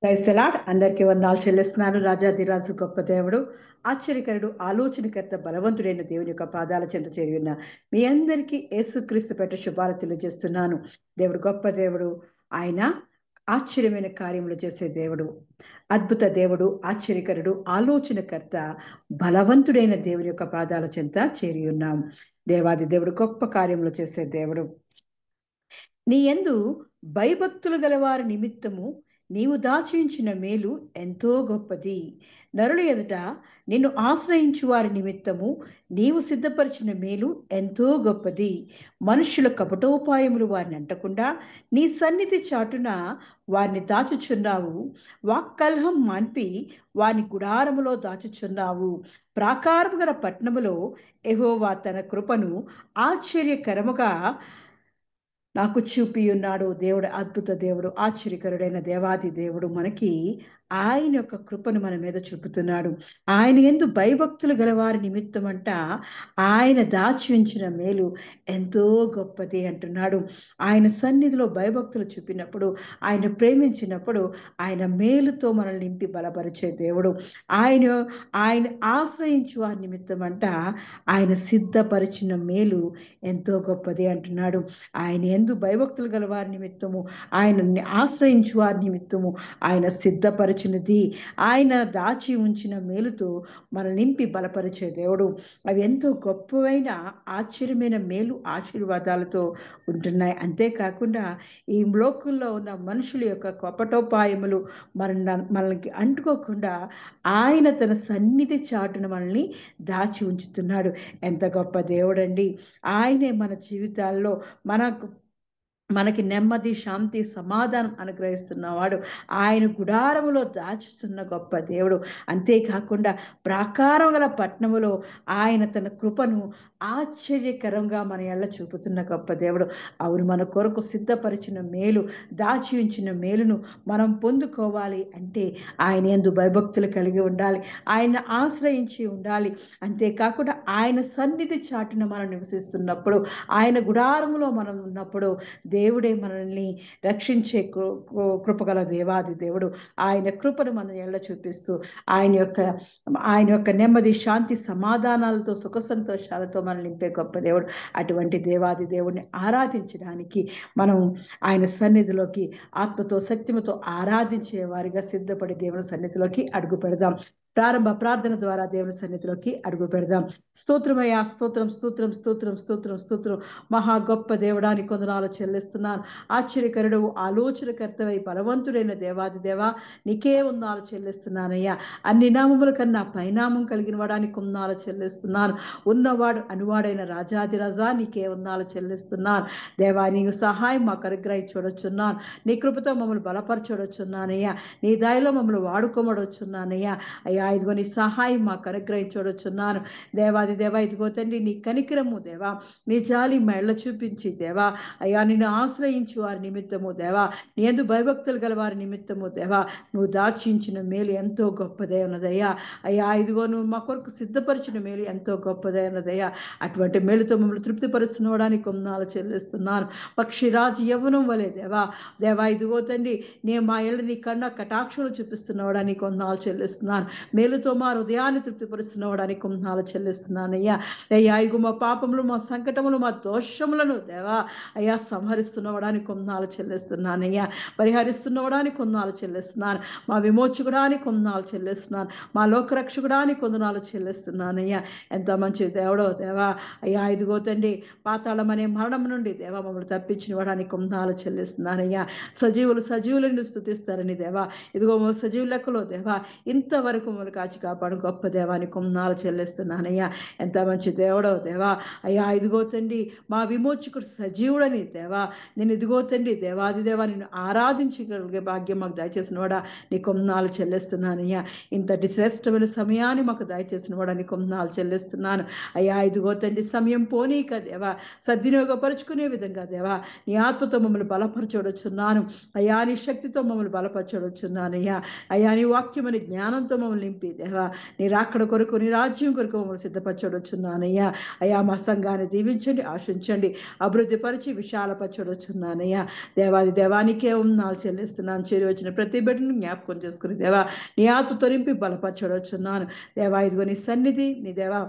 Praise the Lord. అందరికీ వందనాలు చెల్లిస్తున్నాను. రాజాధిరాజు గొప్ప దేవుడు, ఆశ్చర్యకరుడు, ఆలోచనకర్త, బలవంతుడైన దేవుని యొక్క పాదాల చెంత చేరి ఉన్న మీ అందరికీ యేసుక్రీస్తు పేట శుభాలు తెలియజేస్తున్నాను. దేవుడు గొప్ప దేవుడు. ఆయన ఆశ్చర్యమైన కార్యములు చేసే దేవుడు, అద్భుత దేవుడు, ఆశ్చర్యకరుడు, ఆలోచనకర్త, బలవంతుడైన దేవుని యొక్క పాదాల చెంత చేరి ఉన్నాం. దేవాది దేవుడు గొప్ప కార్యములు చేసే దేవుడు. నీ యందు భయభక్తులు గలవారి నిమిత్తము నీవు దాచించిన మేలు ఎంతో గొప్పది. నరుల ఎదుట నిన్ను ఆశ్రయించు వారి నిమిత్తము నీవు సిద్ధపరిచిన మేలు ఎంతో గొప్పది. మనుష్యుల కపటోపాయములు వారిని అంటకుండా నీ సన్నిధి చాటున వారిని దాచుచున్నావు. వాక్కల్హం మాన్పి వారిని గుడారములో దాచుచున్నావు. ప్రాకారము గల పట్టణములో యెహోవా తన కృపను ఆశ్చర్యకరముగా నాకు చూపి ఉన్నాడు. దేవుడు అద్భుత దేవుడు, ఆశ్చర్యకరుడైన దేవాది దేవుడు మనకి ఆయన యొక్క కృపను మన మీద చూపుతున్నాడు. ఆయన యందు భయభక్తులు గలవారి నిమిత్తం అంట ఆయన దాచి ఉంచిన మేలు ఎంతో గొప్పది అంటున్నాడు. ఆయన సన్నిధిలో భయభక్తులు చూపినప్పుడు, ఆయన ప్రేమించినప్పుడు ఆయన మేలుతో మనల్ని నింపి బలపరిచే దేవుడు. ఆయన ఆయన ఆశ్రయించు వారి నిమిత్తం అంట ఆయన సిద్ధపరిచిన మేలు ఎంతో గొప్పది అంటున్నాడు. ఆయన యందు భయభక్తులు గల వారి నిమిత్తము, ఆయనని ఆశ్రయించు వారి నిమిత్తము ఆయన సిద్ధపరిచినది, ఆయన దాచి ఉంచిన మేలుతో మన నింపి బలపరిచే దేవుడు. అవి ఎంతో గొప్పవైన ఆశ్చర్యమైన మేలు ఆశీర్వాదాలతో ఉంటున్నాయి. అంతేకాకుండా ఈ లోకంలో ఉన్న మనుషుల యొక్క కపటోపాయములు మనకి అంటుకోకుండా ఆయన తన సన్నిధి చాటున మనల్ని దాచి ఉంచుతున్నాడు. ఎంత గొప్ప దేవుడండి. ఆయనే మన జీవితాల్లో మనకి నెమ్మది, శాంతి, సమాధానం అనుగ్రహిస్తున్నవాడు. ఆయన గుడారములో దాచుతున్న గొప్ప దేవుడు. అంతేకాకుండా ప్రాకారం గల పట్టణములో ఆయన తన కృపను ఆశ్చర్యకరంగా మన ఎళ్ళ చూపుతున్న గొప్ప దేవుడు. అవును, మన కొరకు సిద్ధపరిచిన మేలు, దాచి ఉంచిన మేలును మనం పొందుకోవాలి అంటే ఆయన యందు భయభక్తులు కలిగి ఉండాలి, ఆయన ఆశ్రయించి ఉండాలి. అంతేకాకుండా ఆయన సన్నిధి చాటున మనం నివసిస్తున్నప్పుడు, ఆయన గుడారములో మనం ఉన్నప్పుడు దేవుడే మనల్ని రక్షించే కృపగల దేవాది దేవుడు. ఆయన కృపను మన ఎళ్ళ చూపిస్తూ ఆయన యొక్క నెమ్మది, శాంతి, సమాధానాలతో, సుఖ సంతోషాలతో మనం నింపే గొప్ప దేవుడు. అటువంటి దేవాది దేవుడిని ఆరాధించడానికి మనం ఆయన సన్నిధిలోకి ఆత్మతో, సత్యముతో ఆరాధించే వారిగా సిద్ధపడి దేవుని సన్నిధిలోకి అడుగు పెడదాం. ప్రారంభ ప్రార్థన ద్వారా దేవుని సన్నిధిలోకి అడుగు పెడదాం. స్తోత్రమయ్యా, స్తోత్రం, స్తోత్రం, స్తోత్రం, స్తోత్రం, స్తోత్రం. మహా గొప్ప దేవుడానికి కొందనాలు చెల్లిస్తున్నాను. ఆశ్చర్యకరుడు, ఆలోచనకర్తవై బలవంతుడైన దేవాది దేవా, నీకే వందనాలు చెల్లిస్తున్నానయ్యా. అన్ని నామముల కన్నా పైనామం కలిగిన వాడానికి వందనాలు చెల్లిస్తున్నాను. ఉన్నవాడు అనువాడైన రాజాది రాజా, నీకే వందనాలు చెల్లిస్తున్నాను. దేవా, నీకు సహాయం మాకు అనుగ్రహించి చూడొచ్చున్నాను. నీ కృపతో మమ్మల్ని బలపరచొడొచ్చున్నానయ్యా. నీ దయలో మమ్మల్ని వాడుకోమడొచ్చున్నానయ్యా. అయ్యా, ఇదిగో నీ సహాయం మాకు అనుగ్రహించి చూడొచ్చున్నాను. దేవాది దేవా, ఇదిగో తండ్రి, నీ కనికిరము దేవా, నీ జాలి మెళ్ళ చూపించి దేవా, అయ్యా, నిన్ను ఆశ్రయించి వారి నిమిత్తము దేవా, నీ యందు భయభక్తులు గల వారి నిమిత్తము దేవా, నువ్వు దాచించిన మేలు ఎంతో గొప్పదే ఉన్నదయ్యా. అయ్యా, ఇదిగో నువ్వు మా కొరకు సిద్ధపరిచిన మేలు ఎంతో గొప్పదే ఉన్నదయ్యా. అటువంటి మేలుతో మమ్మల్ని తృప్తిపరుస్తున్నవడానికి వందనాలు చెల్లిస్తున్నాను. పక్షిరాజు యవ్వనం వలె దేవా, దేవా, ఇదిగో తండ్రి, నేను మా ఇళ్ళ నీ కన్నా కటాక్షలు చూపిస్తున్నవడానికి వందనాలు చెల్లిస్తున్నాను. మేలుతో మా హృదయాన్ని తృప్తిపరుస్తున్నవడానికి వందనాలు చెల్లిస్తున్నానయ్యా. అయ్యా, ఇగో మా పాపములు, మా సంకటములు, మా దోషములను దేవా, అయ్యా, సంహరిస్తున్నవడానికి వందనాలు చెల్లిస్తున్నానయ్యా. పరిహరిస్తున్నవడానికి వందనాలు చెల్లిస్తున్నాను. మా విమోచకుడానికి వందనాలు చెల్లిస్తున్నాను. మా లోకరక్షకుడానికి వందనాలు చెల్లిస్తున్నానయ్యా. ఎంత మంచి దేవుడో దేవా. అయ్యా, ఇదిగో తండ్రి, పాతాళం అనే మరణం నుండి దేవా మమ్మల్ని తప్పించిన వాడానికి వందనాలు చెల్లిస్తున్నానయ్యా. సజీవులను స్తుతిస్తారని దేవా, ఇదిగో సజీవు లెక్కలో దేవా ఇంతవరకు మమ్మల్ని కాచి కాపాడు గొప్ప దేవానికి వందనాలు చెల్లిస్తున్నానయ్యా. ఎంత మంచి దేవుడో దేవా. అయ్యా, ఇదిగో తండ్రి, మా విమోచకుడు సజీవుడని దేవా, నేను ఇదిగో తండ్రి దేవాది దేవా, నిన్ను ఆరాధించగలిగే భాగ్యం మాకు దయచేసిన వాడా నీకు వందనాలు చెల్లిస్తున్నానయ్యా. ఇంతటి శ్రేష్టమైన సమయాన్ని మాకు దయచేసిన వాడా నీకు వందనాలు చెల్లిస్తున్నాను. అయ్యా, ఇదిగో తండ్రి, సమయం పోనీక దేవా, సద్వినియోగపరుచుకునే విధంగా దేవా నీ ఆత్మతో మమ్మల్ని బలపరచొడొచ్చున్నాను. అయ్యా, నీ శక్తితో మమ్మల్ని బలపరచొడొచ్చున్నానయ్యా. అయ్యా, నీ వాక్యమని జ్ఞానంతో మమ్మల్ని నింపి దేవా నీ రాకడ కొరకు నీ రాజ్యం కొరకు మమ్మల్ని సిద్ధపరచొచ్చున్నానయ్యా. అయ్యా మా సంఘాన్ని దీవించండి, ఆశించండి, అభివృద్ధి పరిచి విశాలపరచొచ్చున్నానయ్యా. దేవాది దేవానికే ఉన్నాలు చెల్లిస్తున్నాను. చేరి వచ్చిన ప్రతి బిడ్డను జ్ఞాపకం చేసుకుని దేవా నీ ఆత్మతో నింపి బలపరచొచ్చున్నాను. దేవా ఇదిగో నీ సన్నిధి, నీ దేవా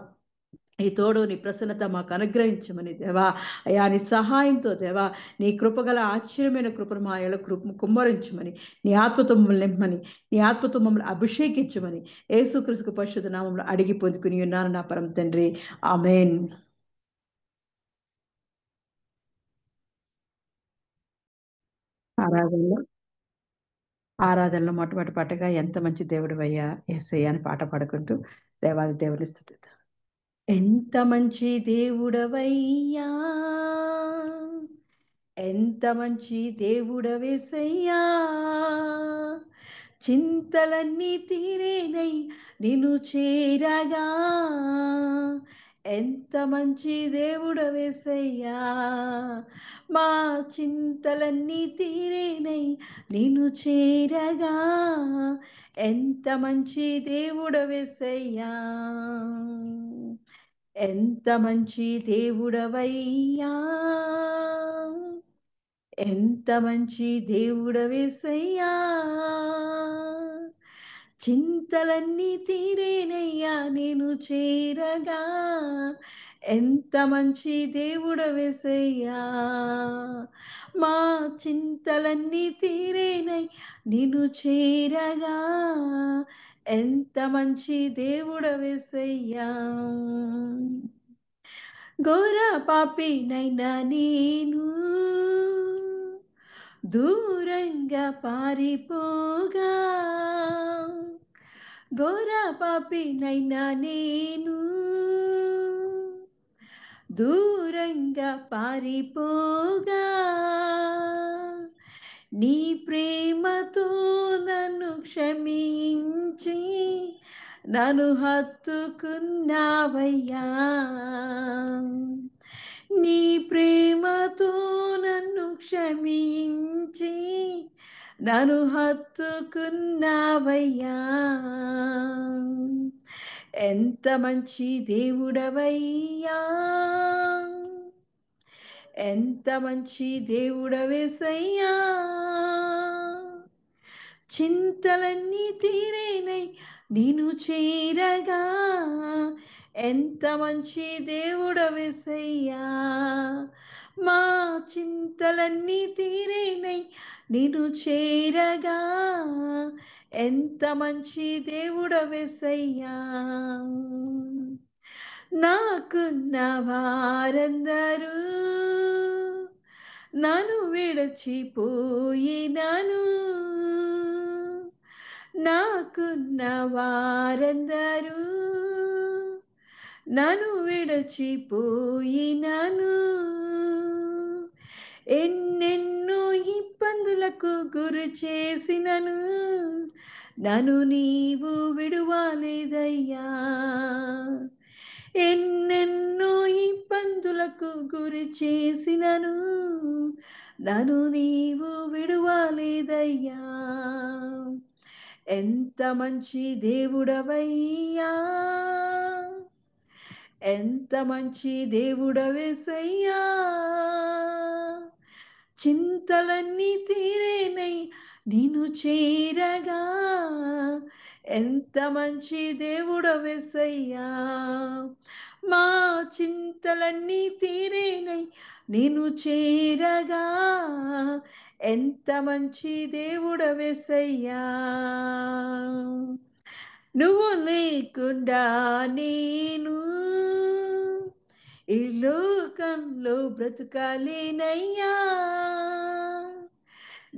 నీ తోడు, నీ ప్రసన్నత మాకు అనుగ్రహించమని దేవా. అయా నీ సహాయంతో దేవా నీ కృపగల ఆశ్చర్యమైన కృపను మా ఏళ్ళ కుమ్మరించమని, నీ ఆత్మతో మమ్మల్ని నింపమని, నీ ఆత్మతో మమ్మల్ని అభిషేకించమని యేసుక్రీస్తు పరిశుద్ధ నామములో అడిగి పొందుకుని ఉన్నాను నా పరమ తండ్రి. ఆమేన్. ఆరాధనలో ఆరాధనలో మొట్టమొదటి పాటగా ఎంత మంచి దేవుడు అయ్యా యేసయ్య అని పాట పాడుకుంటూ దేవాది దేవుని స్తుతిద్దాం. ఎంత మంచి దేవుడవయ్యా, ఎంత మంచి దేవుడవేసయ్యా, చింతలన్నీ తీరేనై నిన్ను చేరగా. ఎంత మంచి దేవుడవేసయ్యా, మా చింతలన్నీ తీరేనై నిన్ను చేరగా. ఎంత మంచి దేవుడవేసయ్యా, ఎంత మంచి దేవుడవయ్యా, ఎంత మంచి దేవుడవేసయ్యా, చింతలన్నీ తీరేనయ్యా నేను చేరగా. ఎంత మంచి దేవుడవేసయ్యా, మా చింతలన్నీ తీరేనై నిన్ను చేరగా. ఎంత మంచి దేవుడవేసయ్యా, ఘోర పాపినైనా నేను దూరంగా పారిపోగా. ఘోర పాపినైనా నేను దూరంగా పారిపోగా. నీ ప్రేమతో నన్ను క్షమించి నన్ను హత్తుకున్నావయ్యా. నీ ప్రేమతో నన్ను క్షమించి నన్ను హత్తుకున్నావయ్యా. ఎంత మంచి దేవుడవయ్యా, ఎంత మంచి దేవుడవేసయ్యా, చింతలన్నీ తీరేనై నిన్ను చేరగా. ఎంత మంచి దేవుడవేసయ్యా, మా చింతలన్నీ తీరేనై నిన్ను చేరగా. ఎంత మంచి దేవుడవేసయ్యా, నాకున్న వారందరూ నన్ను విడచిపోయినను, నాకున్న వారందరూ నన్ను విడచిపోయినను. ఎన్నెన్నో ఇబ్బందులకు గురి చేసినను నన్ను నీవు విడువలేదయ్యా. ఎన్నెన్నో ఇబ్బందులకు గురి చేసినను నన్ను నీవు విడువలేదయ్యా. ఎంత మంచి దేవుడవయ్యా, ఎంత మంచి దేవుడవేసయ్యా, చింతలన్నీ తీరేనై నిన్ను చేరగా. ఎంత మంచి దేవుడవేసయ్యా, మా చింతలన్నీ తీరేనై నిన్ను చేరగా. ఎంత మంచి దేవుడవేసయ్యా, నువ్వు లేకుండా నేను ఈ లోకంలో బ్రతుకాలేనయ్యా.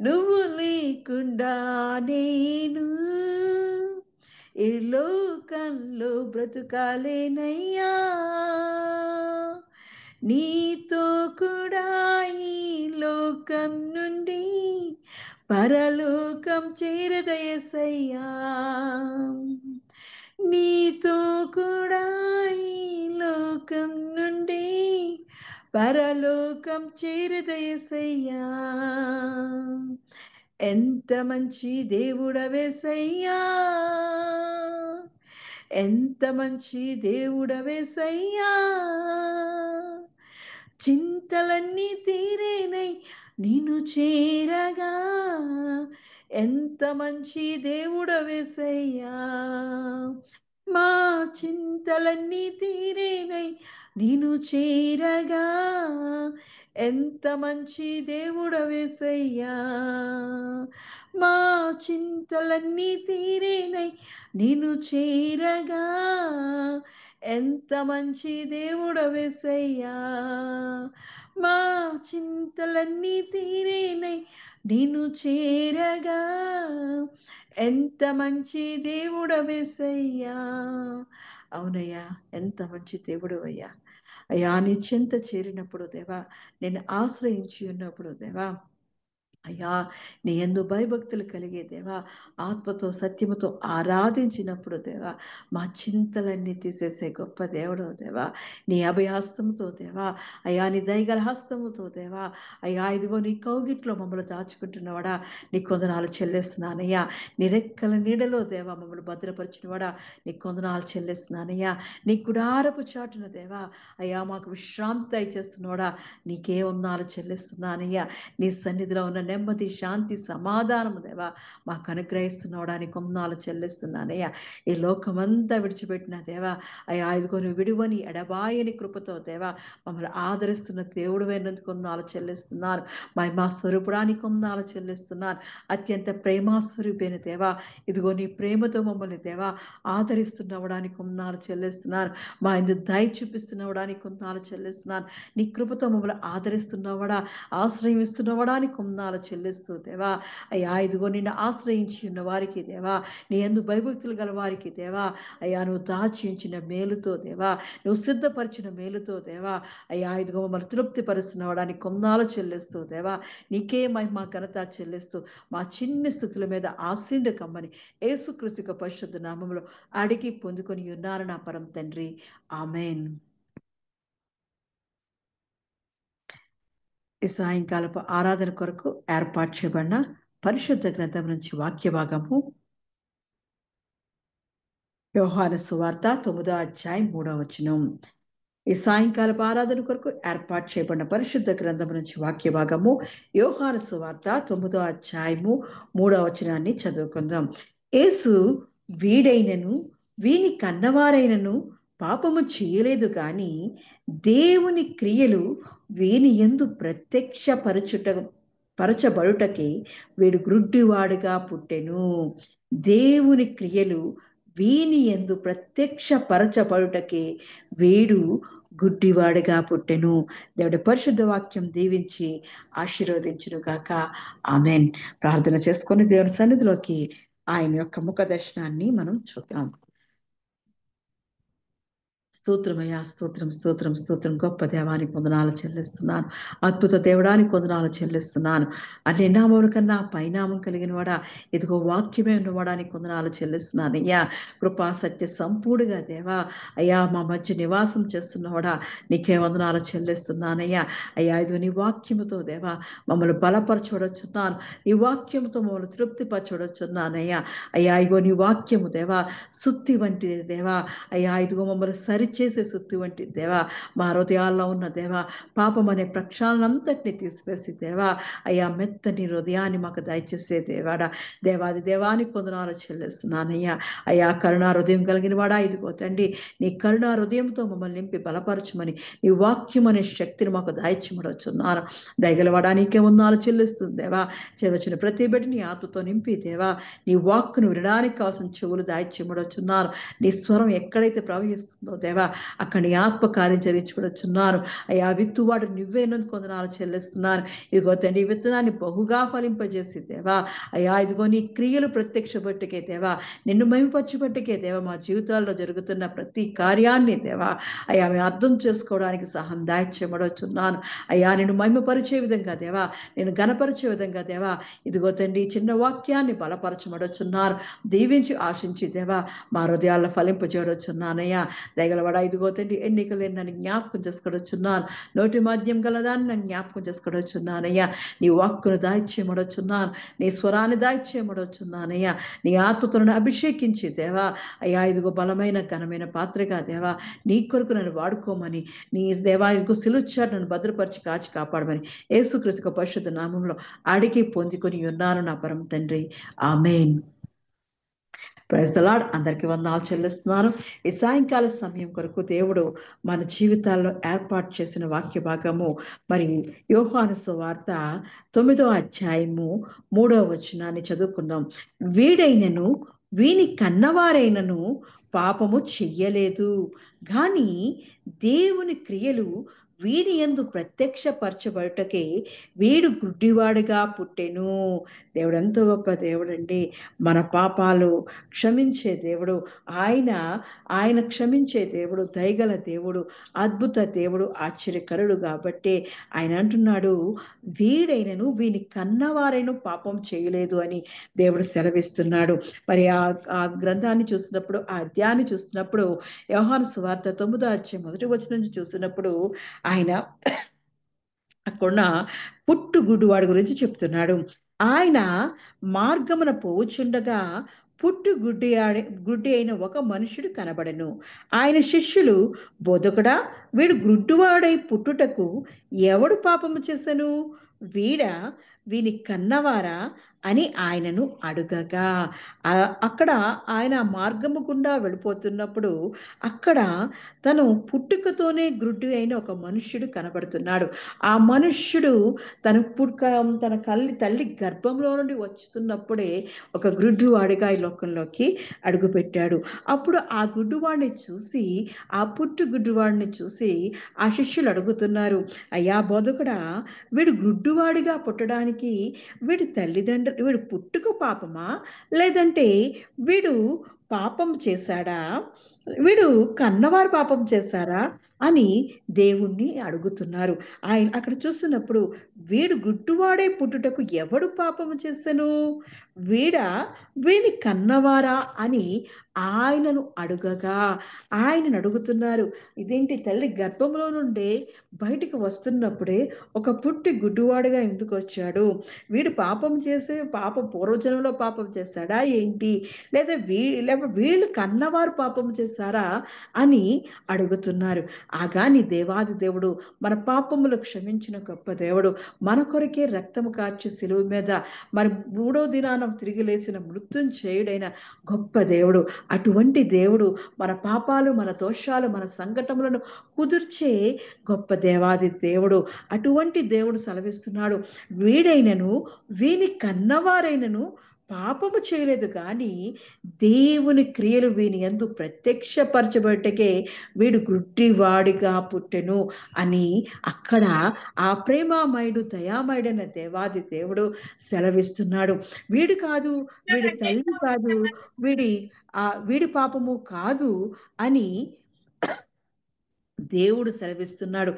నువ్వు లేకుండా నేను ఈ లోకంలో బ్రతుకాలేనయ్యా. నీతో కూడా ఈ లోకం నుండి పరలోకం చేరదయసయ్యా. నీతో కూడా ఈ లోకం నుండి పరలోకం చేరదయసయ్యా. ఎంత మంచి దేవుడవేసయ్యా, ఎంత మంచి దేవుడవేసయ్యా, చింతలన్నీ తీరేనై నిన్ను చేరగా. ఎంత మంచి దేవుడవేసయ్యా, మా చింతలన్నీ తీరేనై నిన్ను చేరగా. ఎంత మంచి దేవుడవేసయ్యా, మా చింతలన్నీ తీరేనై నిన్ను చేరగా. ఎంత మంచి దేవుడవేసయ్యా, మా చింతలన్నీ తీరేనై నిన్ను చేరగా. ఎంత మంచి దేవుడవేసయ్యా. అవునయ్యా, ఎంత మంచి దేవుడు అయ్యా. అయ్యా, నీ చెంత చేరినప్పుడు దేవా, నేను ఆశ్రయించి ఉన్నప్పుడు దేవా, అయ్యా, నీ యందు భయభక్తులు కలిగే దేవా, ఆత్మతో సత్యముతో ఆరాధించినప్పుడు దేవా, మా చింతలన్నీ తీసేసే గొప్ప దేవుడు దేవా. నీ అభయహస్తముతో దేవా, అయ్యా, నీ దయగల హస్తముతో దేవా, అయ్యా, ఇదిగో నీ కౌగిట్లో మమ్మల్ని దాచుకుంటున్నవాడా, నీ కొందనాలు చెల్లిస్తున్నానయ్యా. నీ రెక్కల నీడలో దేవా మమ్మల్ని భద్రపరిచినవాడా, నీ కొందనాలు చెల్లిస్తున్నానయ్యా. నీ గుడారపు చాటున దేవా, అయ్యా, మాకు విశ్రాంతి దయచేస్తున్నవాడా, నీకే వందనాలు చెల్లిస్తున్నానయ్యా. నీ సన్నిధిలో ఉన్న నెమ్మది, శాంతి, సమాధానము దేవా మాకు అనుగ్రహిస్తున్నవడానికి వందనాలు చెల్లిస్తున్నానయ్యా. ఈ లోకమంతా విడిచిపెట్టిన దేవా, అయ్యా, ఇదిగో నువ్వు విడువని ఎడబాయని కృపతో దేవా మమ్మల్ని ఆదరిస్తున్న దేవుడు అయినందుకు వందనాలు చెల్లిస్తున్నారు. మా స్వరూపుడానికి వందనాలు చెల్లిస్తున్నారు. అత్యంత ప్రేమాస్వరూపైన దేవా, ఇదిగో నీ ప్రేమతో మమ్మల్ని దేవా ఆదరిస్తున్నవడానికి వందనాలు చెల్లిస్తున్నారు. మా ఇందు దయ చూపిస్తున్నవడానికి వందనాలు చెల్లిస్తున్నారు. నీ కృపతో మమ్మల్ని ఆదరిస్తున్నవాడా, ఆశ్రయిస్తున్నవడానికి వందనాలు చెల్లిస్తూ దేవా, అయ్యా, ఇదిగో నిన్ను ఆశ్రయించి ఉన్న వారికి దేవా, నీ యందు భయభక్తులు గల వారికి దేవా, అయ్యా, నువ్వు దాచి ఉంచిన మేలుతో దేవా, నువ్వు సిద్ధపరిచిన మేలుతో దేవా, అయ్యా, ఇదిగో మమ్మల్ని తృప్తి పరుస్తున్నవడానికి వందనాలు చెల్లిస్తూ దేవా, నీకే మహిమ ఘనత చెల్లిస్తూ మా చిన్ని స్థుతుల మీద ఆశీండు కమ్మని యేసుక్రీస్తు పరిశుద్ధ నామములో అడిగి పొందుకొని ఉన్నారు నా పరం తండ్రి. ఆమెన్. ఈ సాయంకాలపు ఆరాధన కొరకు ఏర్పాటు చేయబడిన పరిశుద్ధ గ్రంథం నుంచి వాక్య భాగము యోహాను సువార్త 9వ అధ్యాయం 3వ వచనం. ఈ సాయంకాలపు ఆరాధన కొరకు ఏర్పాటు చేయబడిన పరిశుద్ధ గ్రంథం నుంచి వాక్య భాగము యోహాను సువార్త 9వ అధ్యాయము 3వ వచనాన్ని చదువుకుందాం. యేసు, వీడైనను వీని కన్నవారైనను పాపము చేయలేదు గాని దేవుని క్రియలు వీని యందు పరచబడుటకే వీడు గ్రుడ్డివాడుగా పుట్టెను. దేవుని క్రియలు వీని యందు ప్రత్యక్షపరచబడుటకే వీడు గుడ్డివాడుగా పుట్టెను. దేవుడి పరిశుద్ధ వాక్యం దీవించి ఆశీర్వదించును గాక. ఆమెన్. ప్రార్థన చేసుకొని దేవుని సన్నిధిలోకి ఆయన యొక్క ముఖ దర్శనాన్ని మనం చూద్దాం. స్తోత్రమయ్యా, స్తోత్రం స్తోత్రం స్తోత్రం. గొప్ప దేవానికి వందనాలు చెల్లిస్తున్నాను. అద్భుత దేవుడానికి వందనాలు చెల్లిస్తున్నాను. అన్ని నామముల కన్నా పైనామం కలిగిన వాడా, ఇదిగో వాక్యమే ఉన్నవాడానికి వందనాలు చెల్లిస్తున్నాను. అయ్యా, కృపా సత్య సంపూర్ణగా దేవా, అయ్యా, మా మధ్య నివాసం చేస్తున్నవాడా, నీకే వందనాలు చెల్లిస్తున్నానయ్యా. అయ్యా, ఇదిగో నీ వాక్యముతో దేవా మమ్మల్ని బలపరచూడొచ్చున్నాను. నీ వాక్యముతో మమ్మల్ని తృప్తిపరచూడొచ్చున్నానయ్యా. అయ్యా, ఇగో నీ వాక్యము దేవా సుత్తి వంటిది దేవా. అయ్యా, ఇదిగో మమ్మల్ని సరిచేసే సుత్తి వంటి దేవా, మా హృదయాల్లో ఉన్న దేవా పాపం అనే ప్రక్షాళనంతటిని తీసివేసి దేవా, అయ్యా, మెత్తని హృదయాన్ని మాకు దయచేసే దేవాడా, దేవాది దేవానికి వందనాలు చెల్లిస్తున్నానయ్యా. అయ్యా, కరుణా హృదయం కలిగిన వాడా, ఇదిగో తండ్రి నీ కరుణా హృదయంతో మమ్మల్ని నింపి బలపరచమని నీ వాక్యం అనే శక్తిని మాకు దయచిమడొచ్చున్నాను. దయగలవాడా, నీకే వందనాలు చెల్లిస్తుంది దేవా. వచ్చిన ప్రతి బిడ్డని ఆత్మతో నింపి దేవా, నీ వాక్కును వినడానికి కావాల్సిన చెవులు దాయిచిమ్మడొచ్చున్నారు. నీ స్వరం ఎక్కడైతే ప్రవహిస్తుందో దేవా, అక్కడ నీ ఆత్మ కార్యం జరిగించుకొనొచ్చున్నారు. అయ్యా, విత్తువాడు నువ్వేనందుకు కొందనాలు చెల్లిస్తున్నాను. ఇదిగో తండ్రి, ఈ విత్తనాన్ని బహుగా ఫలింపజేసి దేవా, అయ్యా, ఇదిగో నీ క్రియలు ప్రత్యక్ష బట్టుకే దేవా, నిన్ను మహిమపరచుబట్టుకే దేవా, మా జీవితాల్లో జరుగుతున్న ప్రతి కార్యాన్ని దేవా, అయ్యా, మేము అర్థం చేసుకోవడానికి సహాయం దాయిచ్చేమడొచ్చున్నాను. అయ్యా, నిన్ను మహిమపరిచే విధంగా దేవా, నేను గణపరిచే విధంగా దేవా, ఇదిగో తండ్రి చిన్న వాక్యాన్ని బలపరచమడొచ్చున్నారు. దీవించి ఆశించి దేవా మా హృదయాల్లో ఫలింపజేయడొచ్చున్నానయ్యా. దయగల గలవాడా, ఇదిగో తండ్రి ఎన్నికలేని నన్ను జ్ఞాపకం చేసుకొనొచ్చున్నాను. నోటి మద్యం గలదాన్ని నన్ను జ్ఞాపకం చేసుకొనొచ్చున్నానయ్యా. నీ వాక్కును దాయిచ్చేయమడొచ్చున్నాను, నీ స్వరాన్ని దాయిచ్చేయమడొచ్చున్నానయ్యా. నీ ఆత్మతో నన్ను అభిషేకించి దేవా అయ్యా, ఇదిగో బలమైన ఘనమైన పాత్రగా దేవా నీ కొరకు నన్ను వాడుకోమని, నీ దేవా ఇదిగో సిలుచారు నన్ను భద్రపరిచి కాచి కాపాడమని యేసుక్రీస్తు పరిశుద్ధ నామంలో అడిగి పొందుకొని ఉన్నాను నా పరమ తండ్రి. ఆమేన్. Praise the Lord. అందరికీ వందనాలు చెల్లిస్తున్నాను. ఈ సాయంకాల సమయం కొరకు దేవుడు మన జీవితాల్లో ఏర్పాటు చేసిన వాక్య భాగము మరి యోహాను సువార్త 9వ అధ్యాయము 3వ వచనాన్ని చదువుకుందాం. వీడైనను వీని కన్నవారైనను పాపము చెయ్యలేదు, కానీ దేవుని క్రియలు వీరి యందు ప్రత్యక్షపరచబడుటకే వీడు గుడ్డివాడుగా పుట్టెను. దేవుడు ఎంతో గొప్ప దేవుడండి. మన పాపాలు క్షమించే దేవుడు ఆయన. ఆయన క్షమించే దేవుడు, దయగల దేవుడు, అద్భుత దేవుడు, ఆశ్చర్యకరుడు. కాబట్టి ఆయన అంటున్నాడు, వీడైనను వీని కన్నవారైన పాపం చేయలేదు అని దేవుడు సెలవిస్తున్నాడు. మరి ఆ గ్రంథాన్ని చూసినప్పుడు, ఆ అధ్యాయాన్ని చూసినప్పుడు, యోహాను సువార్త 9వ అధ్యాయం 1వ వచనం నుంచి చూసినప్పుడు ఆయన అక్కడ పుట్టుగుడ్డివాడి గురించి చెప్తున్నాడు. ఆయన మార్గమున పోవుచుండగా గుడ్డి అయిన ఒక మనుషుడు కనబడెను. ఆయన శిష్యులు, బోధకుడా, వీడు గుడ్డివాడై పుట్టుటకు ఎవడు పాపము చేసెను? వీడా వీని కన్నవారా అని ఆయనను అడుగగా, అక్కడ ఆయన మార్గము గుండా వెళ్ళిపోతున్నప్పుడు అక్కడ తను పుట్టుకతోనే గుడ్డి అయిన ఒక మనుష్యుడు కనబడుతున్నాడు. ఆ మనుష్యుడు తన తల్లి గర్భంలో నుండి వచ్చుతున్నప్పుడే ఒక గుడ్డివాడిగా ఈ లోకంలోకి అడుగుపెట్టాడు. అప్పుడు ఆ గుడ్డివాడిని చూసి, ఆ గుడ్డివాడిని చూసి ఆ శిష్యులు అడుగుతున్నారు, అయ్యా బోధకుడా, వీడు గుడ్డివాడిగా పుట్టడానికి వీడి పుట్టుక పాపమా, లేదంటే వీడు పాపం చేశాడా, వీడు కన్నవారు పాపం చేశారా అని దేవుణ్ణి అడుగుతున్నారు. ఆయన అక్కడ చూస్తున్నప్పుడు, వీడు గుడ్డివాడే పుట్టుటకు ఎవడు పాపము చేసెను? వీని కన్నవారా అని ఆయనను అడుగగా, ఆయనను అడుగుతున్నారు. ఇదేంటి, తల్లి గర్భంలో నుండే బయటికి వస్తున్నప్పుడే ఒక గుడ్డివాడుగా ఎందుకు వచ్చాడు? వీడు పాపం చేసే పూర్వజన్మలో పాపం చేశాడా ఏంటి, లేదా వీళ్ళు కన్నవారు పాపం చేశారా అని అడుగుతున్నారు. ఆగాని దేవాది దేవుడు, మన పాపములు క్షమించిన గొప్ప దేవుడు, మన కొరకే రక్తము కార్చి సిలువ మీద మరి 3వ దినాన తిరిగి లేచిన మృత్యుంజయుడైన గొప్ప దేవుడు. అటువంటి దేవుడు మన పాపాలు, మన దోషాలు, మన సంకటములను కుదిర్చే గొప్ప దేవాది దేవుడు. అటువంటి దేవుడు సెలవిస్తున్నాడు, వీడైనను వీని కన్నవారైనను పాపము చేయలేదు, కానీ దేవుని క్రియలు వీని యందు ప్రత్యక్షపరచబట్టకే వీడు గుడ్డివాడిగా పుట్టెను అని అక్కడ ఆ ప్రేమామయుడు, దయామయుడైన దేవాది దేవుడు సెలవిస్తున్నాడు. వీడు కాదు, వీడి తల్లి కాదు, వీడి పాపము కాదు అని దేవుడు సెలవిస్తున్నాడు.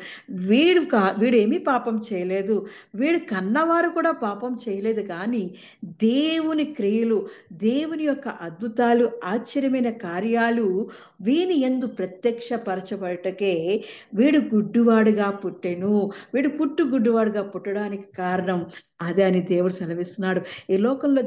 వీడేమీ పాపం చేయలేదు, వీడు కన్నవారు కూడా పాపం చేయలేదు, కానీ దేవుని క్రియలు, దేవుని యొక్క అద్భుతాలు, ఆశ్చర్యమైన కార్యాలు వీని యందు ప్రత్యక్షపరచబడటకే వీడు గుడ్డివాడుగా పుట్టెను. వీడు గుడ్డివాడుగా పుట్టడానికి కారణం అదే అని దేవుడు సెలవిస్తున్నాడు. ఈ లోకంలో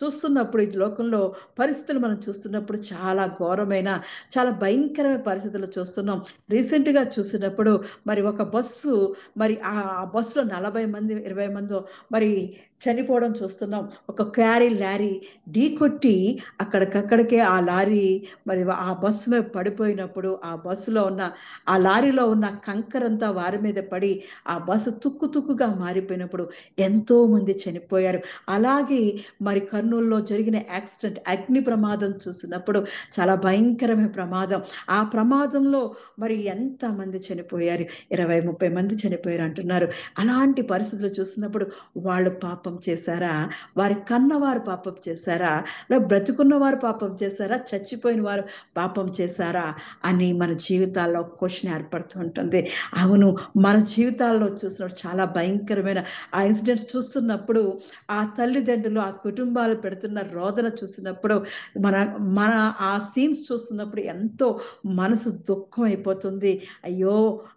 చూస్తున్నప్పుడు ఈ లోకంలో పరిస్థితులు మనం చూస్తున్నప్పుడు చాలా ఘోరమైన, చాలా భయంకరమైన పరిస్థితులు చూస్తున్నాం. రీసెంట్గా చూసినప్పుడు మరి ఒక బస్సు, మరి ఆ బస్సులో 40 మంది 20 మంది మరి చనిపోవడం చూస్తున్నాం. ఒక లారీ ఢీకొట్టి అక్కడికక్కడికే ఆ లారీ మరి ఆ బస్సు మీద పడిపోయినప్పుడు, ఆ లారీలో ఉన్న కంకరంతా వారి మీద పడి ఆ బస్సు తుక్కుగా మారిపోయినప్పుడు ఎంతో మంది చనిపోయారు. అలాగే మరి కర్నూలులో జరిగిన యాక్సిడెంట్, అగ్ని ప్రమాదం చూసినప్పుడు చాలా భయంకరమైన ప్రమాదం. ఆ ప్రమాదంలో మరి ఎంతమంది చనిపోయారు, 20-30 మంది చనిపోయారు అంటున్నారు. అలాంటి పరిస్థితులు చూసినప్పుడు వాళ్ళు పాపం చేశారా, వారి కన్నవారు పాపం చేశారా, లేదా బ్రతుకున్న వారు పాపం చేశారా, చచ్చిపోయిన వారు పాపం చేశారా అని మన జీవితాల్లో క్వశ్చన్ ఏర్పడుతూ ఉంటుంది. అవును, మన జీవితాల్లో చూసినప్పుడు చాలా భయంకరమైన ఆ ఇన్సిడెంట్స్ చూస్తున్నప్పుడు, ఆ తల్లిదండ్రులు ఆ కుటుంబాలు పెడుతున్న రోదన చూసినప్పుడు, మన మన ఆ సీన్స్ చూస్తున్నప్పుడు ఎంతో మనసు దుఃఖం అయిపోతుంది. అయ్యో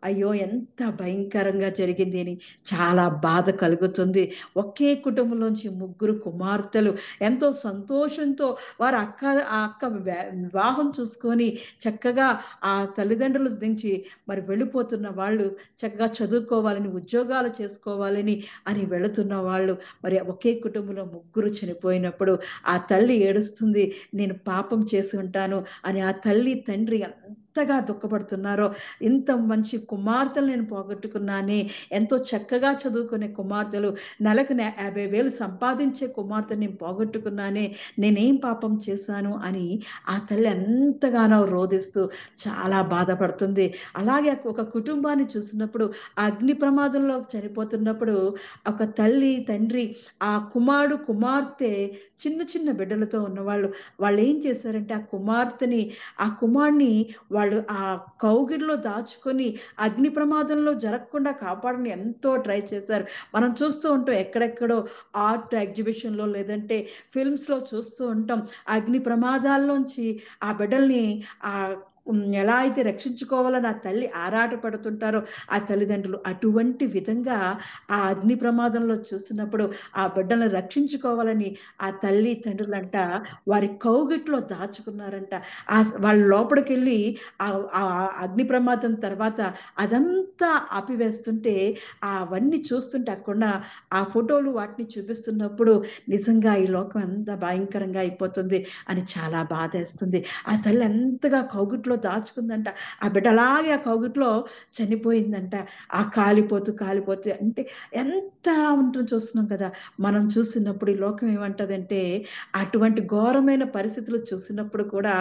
అయ్యో ఎంత భయంకరంగా జరిగింది అని చాలా బాధ కలుగుతుంది. ఒకే కుటుంబంలోంచి ముగ్గురు కుమార్తెలు ఎంతో సంతోషంతో వారు ఆ అక్క వివాహం చూసుకొని చక్కగా ఆ తల్లిదండ్రుల నుంచి మరి వెళ్ళిపోతున్న వాళ్ళు చక్కగా చదువుకోవాలని, ఉద్యోగాలు చేసుకోవాలని అని వెళుతున్న వాళ్ళు, మరి ఒకే కుటుంబంలో ముగ్గురు చనిపోయినప్పుడు ఆ తల్లి ఏడుస్తుంది, నేను పాపం చేసి ఉంటాను అని. ఆ తల్లి తండ్రి ఎంతగా దుఃఖపడుతున్నారో, ఇంత మంచి కుమార్తెలు నేను పోగొట్టుకున్నానే, ఎంతో చక్కగా చదువుకునే కుమార్తెలు, నెలకు 50,000 సంపాదించే కుమార్తెను నేను పోగొట్టుకున్నానే, నేనేం పాపం చేశాను అని ఆ తల్లి ఎంతగానో రోదిస్తూ చాలా బాధపడుతుంది. అలాగే ఒక కుటుంబాన్ని చూసినప్పుడు ఆ అగ్ని ప్రమాదంలో చనిపోతున్నప్పుడు ఒక తల్లి తండ్రి, ఆ కుమారుడు కుమార్తె చిన్న చిన్న బిడ్డలతో ఉన్నవాళ్ళు, వాళ్ళు ఏం చేశారంటే ఆ కుమారుని వాళ్ళు ఆ కౌగిలిలో దాచుకొని అగ్ని ప్రమాదంలో జరగకుండా కాపాడని ఎంతో ట్రై చేశారు. మనం చూస్తూ ఉంటాం ఎక్కడెక్కడో ఆర్ట్ ఎగ్జిబిషన్లో లేదంటే ఫిల్మ్స్లో చూస్తూ ఉంటాం. అగ్ని ప్రమాదాల్లోంచి ఆ బిడ్డల్ని ఆ ఎలా అయితే రక్షించుకోవాలని ఆ తల్లి ఆరాట పడుతుంటారో ఆ తల్లిదండ్రులు, అటువంటి విధంగా ఆ అగ్ని ప్రమాదంలో చూసినప్పుడు ఆ బిడ్డలను రక్షించుకోవాలని ఆ తల్లి తండ్రులంట వారి కౌగిట్లో దాచుకున్నారంట. వాళ్ళ లోపలికి వెళ్ళి ఆ అగ్ని ప్రమాదం తర్వాత అదంతా ఆపివేస్తుంటే, అవన్నీ చూస్తుంటే అక్కడ ఆ ఫోటోలు వాటిని చూపిస్తున్నప్పుడు నిజంగా ఈ లోకం ఎంత భయంకరంగా అయిపోతుంది అని చాలా బాధేస్తుంది. ఆ తల్లి ఎంతగా కౌగిట్లో దాచుకుందంట, ఆ బిడ్డ అలాగే ఆ కౌగిట్లో చనిపోయిందంట. ఆ కాలిపోతూ కాలిపోతూ అంటే ఎంత ఉంటుంది చూస్తున్నాం కదా. మనం చూసినప్పుడు ఈ లోకం ఏమంటదంటే, అటువంటి ఘోరమైన పరిస్థితులు చూసినప్పుడు కూడా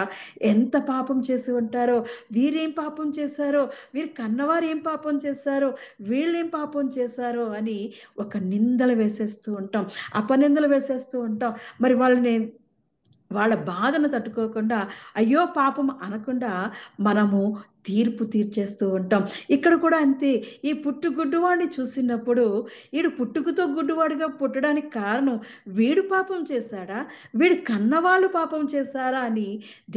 ఎంత పాపం చేసి ఉంటారో, వీరేం పాపం చేశారో, వీరి కన్నవారు ఏం పాపం చేశారో, వీళ్ళేం పాపం చేశారో అని ఒక నిందలు వేసేస్తూ ఉంటాం, అపనిందలు వేసేస్తూ ఉంటాం. మరి వాళ్ళ బాధను తట్టుకోకుండా అయ్యో పాపం అనకుండా మనము తీర్పు తీర్చేస్తూ ఉంటాం. ఇక్కడ కూడా అంతే. ఈ గుడ్డివాడిని చూసినప్పుడు, వీడు పుట్టుకతో గుడ్డివాడిగా పుట్టడానికి కారణం వీడు పాపం చేశాడా, వీడి కన్నవాళ్ళు పాపం చేశారా అని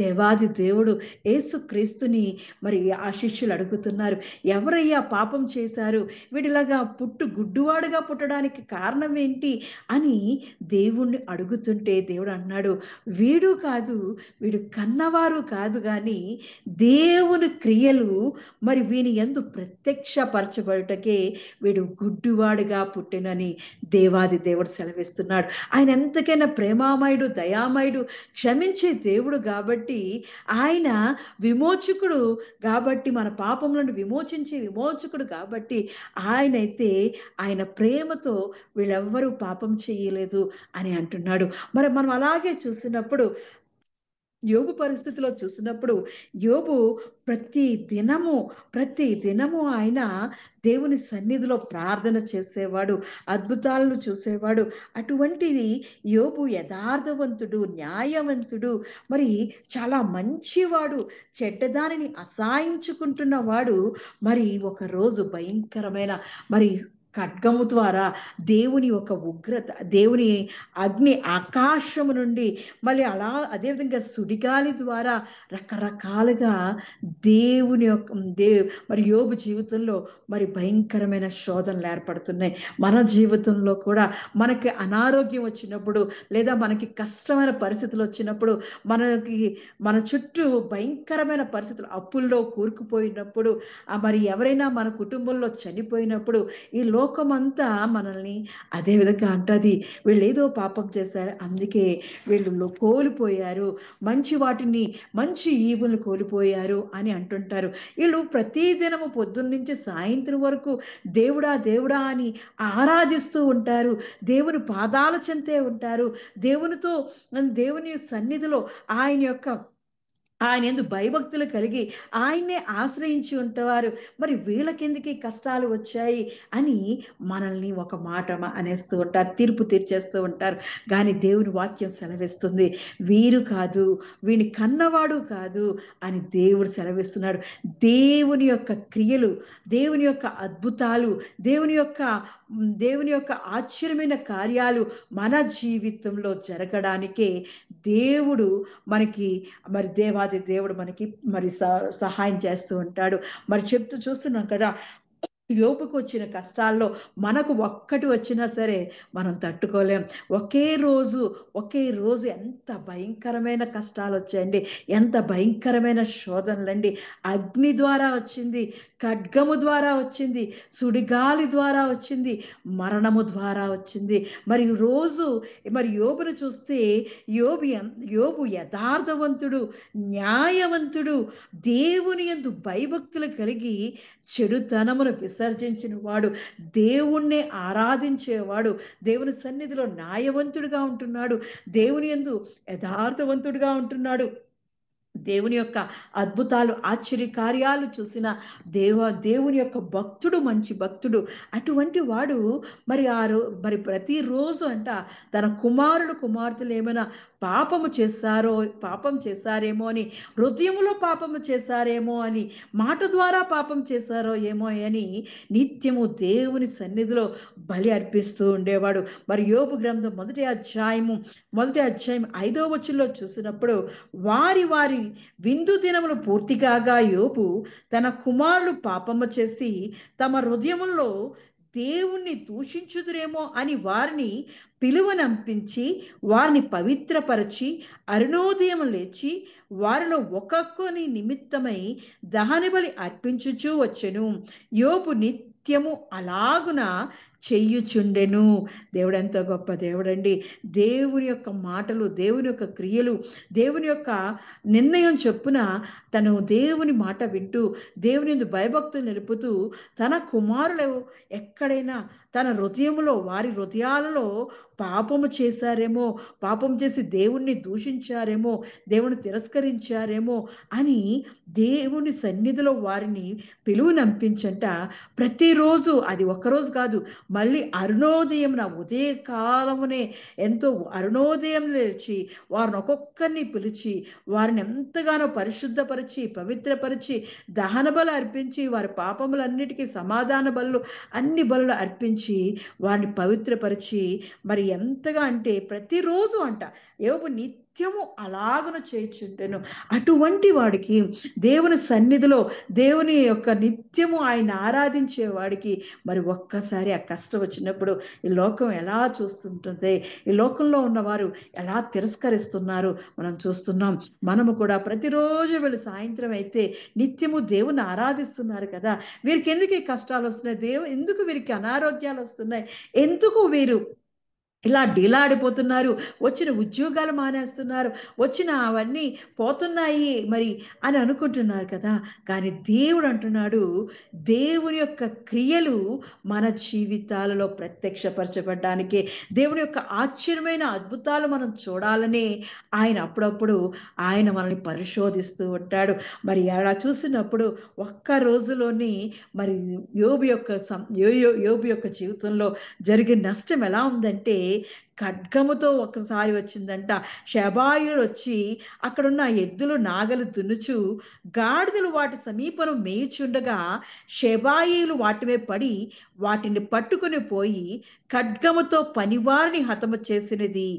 దేవాది దేవుడు యేసుక్రీస్తుని మరి ఆ శిష్యులు అడుగుతున్నారు. ఎవరయ్యా పాపం చేశారు, వీడిలాగా గుడ్డివాడుగా పుట్టడానికి కారణం ఏంటి అని దేవుణ్ణి అడుగుతుంటే దేవుడు అన్నాడు, వీడు కాదు, వీడు కన్నవారు కాదు కానీ దేవుని క్రియలు మరి వీని యందు ప్రత్యక్షపరచబడుటకే వీడు గుడ్డివాడుగా పుట్టినని దేవాది దేవుడు సెలవిస్తున్నాడు. ఆయన ఎంతకైనా ప్రేమామయుడు, దయామయుడు, క్షమించే దేవుడు కాబట్టి, ఆయన విమోచకుడు కాబట్టి, మన పాపములను విమోచించే విమోచకుడు కాబట్టి, ఆయన ప్రేమతో వీళ్ళెవ్వరూ పాపం చేయలేదు అని అంటున్నాడు. మరి మనం అలాగే చూసినప్పుడు యోబు పరిస్థితిలో చూసినప్పుడు, యోబు ప్రతి దినము ఆయన దేవుని సన్నిధిలో ప్రార్థన చేసేవాడు, అద్భుతాలను చూసేవాడు. అటువంటిది యోబు యథార్థవంతుడు, న్యాయవంతుడు, మరి చాలా మంచివాడు, చెడ్డదానిని అసహించుకుంటున్నవాడు. మరి ఒకరోజు భయంకరమైన మరి ఖడ్గము ద్వారా దేవుని ఒక ఉగ్రత, దేవుని అగ్ని ఆకాశము నుండి, మళ్ళీ అదేవిధంగా సుడిగాలి ద్వారా రకరకాలుగా దేవుని యొక్క మరి యోబు జీవితంలో మరి భయంకరమైన శోధనలు ఏర్పడుతున్నాయి. మన జీవితంలో కూడా మనకి అనారోగ్యం వచ్చినప్పుడు, లేదా మనకి కష్టమైన పరిస్థితులు వచ్చినప్పుడు, మన చుట్టూ భయంకరమైన పరిస్థితులు, అప్పుల్లో కూరుకుపోయినప్పుడు, మరి ఎవరైనా మన కుటుంబంలో చనిపోయినప్పుడు, ఈ లోకమంతా మనల్ని అదే విధంగా అంటది, వీళ్ళు ఏదో పాపం చేశారు అందుకే వీళ్ళు కోల్పోయారు, మంచి ఈవులను కోల్పోయారు అని అంటుంటారు. వీళ్ళు ప్రతిదినము పొద్దున్నుంచి సాయంత్రం వరకు దేవుడా దేవుడా అని ఆరాధిస్తూ ఉంటారు, దేవుని పాదాల చెంతే ఉంటారు, దేవుని సన్నిధిలో ఆయన యొక్క ఆయన యందు భయభక్తులు కలిగి ఆయన్నే ఆశ్రయించి ఉంటవారు మరి వీళ్ళకెందుకు ఈ కష్టాలు వచ్చాయి అని మనల్ని ఒక మాట అనేస్తూ ఉంటారు, తీర్పు తీర్చేస్తూ ఉంటారు. కానీ దేవుని వాక్యం సెలవిస్తుంది, వీరు కాదు, వీని కన్నవాడు కాదు అని దేవుడు సెలవిస్తున్నాడు. దేవుని యొక్క క్రియలు, దేవుని యొక్క అద్భుతాలు, దేవుని యొక్క ఆశ్చర్యమైన కార్యాలు మన జీవితంలో జరగడానికే దేవుడు మనకి మరి దేవాది దేవుడు మనకి మరి సహాయం చేస్తూ ఉంటాడు. మరి చెప్తూ చూస్తున్నాం కదా, యోబుకు వచ్చిన కష్టాల్లో మనకు ఒక్కటి వచ్చినా సరే మనం తట్టుకోలేం. ఒకే రోజు ఎంత భయంకరమైన కష్టాలు వచ్చాయండి, ఎంత భయంకరమైన శోధనలండి. అగ్ని ద్వారా వచ్చింది, ఖడ్గము ద్వారా వచ్చింది, సుడిగాలి ద్వారా వచ్చింది, మరణము ద్వారా వచ్చింది. మరి యోబును చూస్తే యోబు యథార్థవంతుడు, న్యాయవంతుడు, దేవుని యందు భయభక్తులు కలిగి చెడుతనమును విసర్జించిన వాడు, దేవుణ్ణి ఆరాధించేవాడు, దేవుని సన్నిధిలో న్యాయవంతుడిగా ఉంటున్నాడు, దేవుని యందు యథార్థవంతుడిగా ఉంటున్నాడు. దేవుని యొక్క అద్భుతాలు ఆశ్చర్య కార్యాలు చూసిన దేవుని యొక్క భక్తుడు, మంచి భక్తుడు. అటువంటి వాడు మరి ప్రతిరోజు తన కుమార్తెలు ఏమైనా పాపం చేశారేమో అని, హృదయములో పాపము చేశారేమో అని, మాట ద్వారా పాపం చేశారో ఏమో అని నిత్యము దేవుని సన్నిధిలో బలి అర్పిస్తూ ఉండేవాడు. మరి యోబు గ్రంథం మొదటి అధ్యాయం 5వ వచనంలో చూసినప్పుడు, వారి విందు దినములు పూర్తి కాగా యోబు తన కుమారులు పాపము చేసి తమ హృదయములో దేవుణ్ణి దూషించుదురేమో అని వారిని పిలువనంపించి వారిని పవిత్రపరచి అరుణోదయం లేచి వారిలో ఒక్కొక్కని నిమిత్తమై దహనబలి అర్పించుచూ వచ్చెను. యోబు నిత్యము అలాగున చెయ్యుచుండెను. దేవుడు ఎంతో గొప్ప దేవుడండి. దేవుని యొక్క మాటలు, దేవుని యొక్క క్రియలు, దేవుని యొక్క నిర్ణయం చొప్పున తను దేవుని మాట వింటూ దేవుని భయభక్తులు నిలుపుతూ తన కుమారులు ఎక్కడైనా తన వారి హృదయాలలో పాపము చేశారేమో, పాపం చేసి దేవుణ్ణి దూషించారేమో, దేవుని తిరస్కరించారేమో అని దేవుని సన్నిధిలో వారిని పిలువనంపించంట. ప్రతిరోజు, అది ఒక్కరోజు కాదు, మళ్ళీ ఉదయ కాలమునే ఎంతో అరుణోదయం లేచి వారిని ఒక్కొక్కరిని పిలిచి వారిని ఎంతగానో పరిశుద్ధపరిచి పవిత్రపరిచి దహన బలు అర్పించి వారి పాపములన్నిటికీ సమాధాన బలు, అన్ని బలులు అర్పించి వారిని పవిత్రపరిచి మరి ఎంతగా ప్రతిరోజు యోబు నిత్యము అలాగున చేయుచుండెను. అటువంటి వాడికి దేవుని సన్నిధిలో దేవుని యొక్క నిత్యము ఆయన ఆరాధించే వాడికి మరి ఒక్కసారి ఆ కష్టం వచ్చినప్పుడు ఈ లోకం ఎలా చూస్తుంటుంది, ఈ లోకంలో ఉన్నవారు ఎలా తిరస్కరిస్తున్నారు మనం చూస్తున్నాం. మనము కూడా ప్రతిరోజు వీళ్ళు సాయంత్రం అయితే నిత్యము దేవుని ఆరాధిస్తున్నారు కదా, వీరికి ఎందుకు ఈ కష్టాలు వస్తున్నాయి, ఎందుకు వీరికి అనారోగ్యాలు వస్తున్నాయి, ఎందుకు వీరు ఇలా డీలాడిపోతున్నారు, వచ్చిన ఉద్యోగాలు మానేస్తున్నారు, వచ్చిన అవన్నీ పోతున్నాయి మరి అని అనుకుంటున్నారు కదా. కానీ దేవుడు అంటున్నాడు, దేవుని యొక్క క్రియలు మన జీవితాలలో ప్రత్యక్షపరచబడ్డానికే, దేవుని యొక్క ఆశ్చర్యమైన అద్భుతాలు మనం చూడాలని ఆయన అప్పుడప్పుడు ఆయన మనల్ని పరిశోధిస్తూ ఉంటాడు. మరి అలా చూసినప్పుడు ఒక్క రోజులోని మరి యోబు యొక్క జీవితంలో జరిగే నష్టం ఎలా ఉందంటే, ఖడ్గముతో ఒకసారి వచ్చిందంట. శబాయులు వచ్చి అక్కడున్న ఎద్దులు నాగలు దున్నుచు గాడిదలు వాటి సమీపం మేయుచుండగా శబాయిలు వాటిమే పడి వాటిని పట్టుకుని పోయి ఖడ్గముతో పనివారిని హతము చేసినది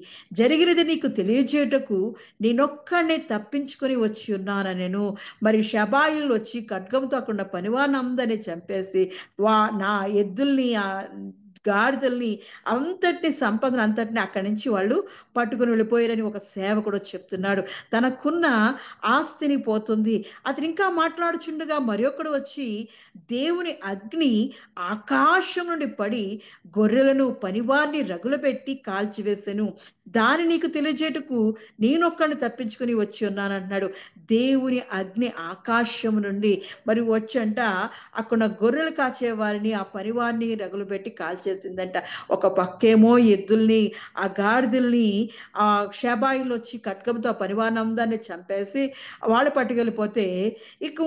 జరిగినది నీకు తెలియజేయటకు నేనొక్కడే తప్పించుకొని వచ్చి ఉన్నాను నేను. మరి శబాయిలు వచ్చి ఖడ్గంతో అక్కడ పనివారిని అందరినీ చంపేసి నా ఎద్దుల్ని గాడిదల్ని అంతటి సంపదను అంతటిని అక్కడి నుంచి వాళ్ళు పట్టుకుని వెళ్ళిపోయారని ఒక సేవకుడు చెప్తున్నాడు. తనకున్న ఆస్తిని పోతుంది. అతను ఇంకా మాట్లాడుచుండగా మరొకడు వచ్చి దేవుని అగ్ని ఆకాశం నుండి పడి గొర్రెలను పనివారిని రగులబెట్టి కాల్చివేసెను, దాని నీకు తెలియజేటకు నేనొక్కడిని తప్పించుకుని వచ్చి ఉన్నానంటున్నాడు. దేవుని అగ్ని ఆకాశం నుండి మరి వచ్చంట అక్కడ గొర్రెలు కాచేవారిని ఆ పనివారిని రగులు పెట్టి కాల్చేసి చేసిందంట. ఒక పక్కేమో ఎద్దుల్ని, ఆ గాడిదల్ని షేబాయిలు వచ్చి ఖడ్గంతో ఆ పనివారిని అందరిని చంపేసి వాళ్ళు పట్టుకెళ్ళిపోతే, ఇక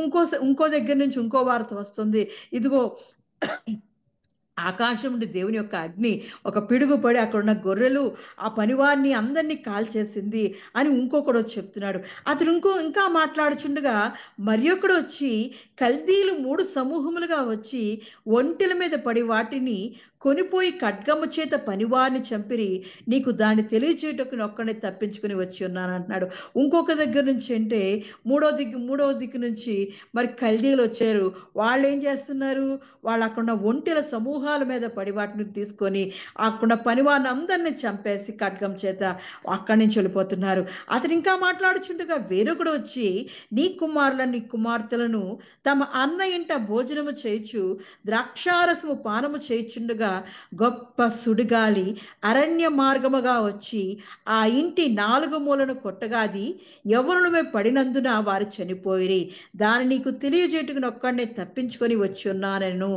ఇంకో దగ్గర నుంచి ఇంకో వార్త వస్తుంది. ఇదిగో ఆకాశం నుండి దేవుని యొక్క అగ్ని ఒక పిడుగు పడి అక్కడున్న గొర్రెలు ఆ పనివారిని అందరినీ కాల్చేసింది అని ఇంకొకడు వచ్చి చెప్తున్నాడు. అతడు ఇంకా మాట్లాడుచుండగా మరి ఒకడు వచ్చి, కల్దీలు 3 సమూహములుగా వచ్చి ఒంటెల మీద పడి వాటిని కొనిపోయి ఖడ్గము చేత పనివారిని చంపిరి, నీకు దాన్ని తెలియచేయటకు ఒక్కడిని తప్పించుకుని వచ్చి ఉన్నాను అంటున్నాడు. ఇంకొక దగ్గర నుంచి అంటే మూడో దిక్కు నుంచి మరి కల్దీలు వచ్చారు. వాళ్ళు ఏం చేస్తున్నారు, వాళ్ళు అక్కడ ఒంటెల సమూహాల మీద పడి వాటిని తీసుకొని అక్కడ పనివారిని అందరినీ చంపేసి ఖడ్గం చేత అక్కడి నుంచి వెళ్ళిపోతున్నారు. అతను ఇంకా మాట్లాడుచుండగా వేరొకడు వచ్చి, నీ కుమారులను నీ కుమార్తెలను తమ అన్న ఇంట భోజనము చేయుచు ద్రాక్షారసము పానము చేయుచుండగా గొప్ప సుడిగాలి అరణ్య మార్గముగా వచ్చి ఆ ఇంటి 4 మూలను కొట్టగాది ఎవరును పడినందున వారు చనిపోయిరి, దాని నీకు తెలియజేటుకుని ఒక్కడిని తప్పించుకొని వచ్చి ఉన్నానను.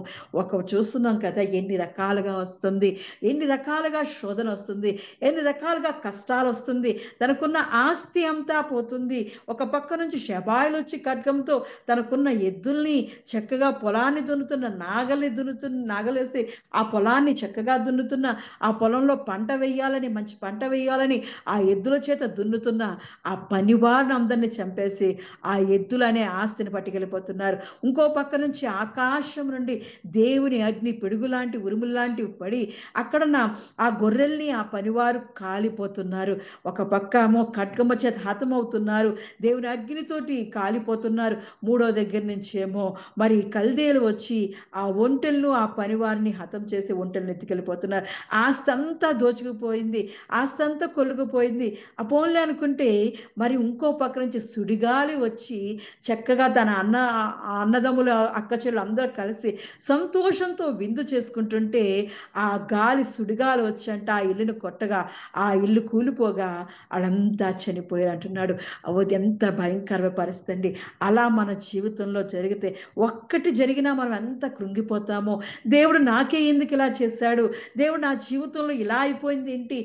చూస్తున్నాం కదా ఎన్ని రకాలుగా వస్తుంది, ఎన్ని రకాలుగా శోధన వస్తుంది, ఎన్ని రకాలుగా కష్టాలు వస్తుంది. తనకున్న ఆస్తి అంతా పోతుంది. ఒక పక్క నుంచి షబాయిలు వచ్చి ఖడ్గంతో తనకున్న ఎద్దుల్ని చక్కగా పొలాన్ని దున్నుతున్న నాగలేసి ఆ పొలాన్ని చక్కగా దున్నుతున్న, ఆ పొలంలో పంట వేయాలని మంచి పంట వేయాలని ఆ ఎద్దుల చేత దున్నుతున్న ఆ పనివారిని అందరిని చంపేసి ఆ ఎద్దులు అనే ఆస్తిని పట్టుకెళ్ళిపోతున్నారు. ఇంకో పక్క నుంచి ఆకాశం నుండి దేవుని అగ్ని పిడుగులాంటి ఉరుములాంటివి పడి అక్కడ ఆ గొర్రెల్ని ఆ పనివారు కాలిపోతున్నారు. ఒక పక్క ఏమో ఖడ్గమ చేత హతమవుతున్నారు, దేవుని అగ్నితోటి కాలిపోతున్నారు. మూడో దగ్గర నుంచి ఏమో మరి కల్దేలు వచ్చి ఆ ఒంటెలను ఆ పనివారిని హతం చేసి ఒంటెలను ఎత్తుకెళ్ళిపోతున్నారు. ఆస్తి అంతా దోచుకుపోయింది, ఆస్తి అంతా కొలుగుపోయింది. అపోన్లే అనుకుంటే మరి ఇంకో పక్క నుంచి సుడిగాలి వచ్చి చక్కగా తన అన్నదమ్ములు అక్క చెల్లెలు అందరూ కలిసి సంతోషంతో విందు చేసుకుంటుంటే ఆ గాలి సుడిగాలి వచ్చంట ఆ ఇల్లును కొట్టగా ఆ ఇల్లు కూలిపోగా వాళ్ళంతా చనిపోయారు అంటున్నాడు. అది ఎంత భయంకరమైన పరిస్థితి అండి. అలా మన జీవితంలో జరిగితే ఒక్కటి జరిగినా మనం ఎంత కృంగిపోతామో, దేవుడు నాకే ఎందుకు ఇలా చేశాడు, దేవుడు నా జీవితంలో ఇలా అయిపోయింది ఏంటి,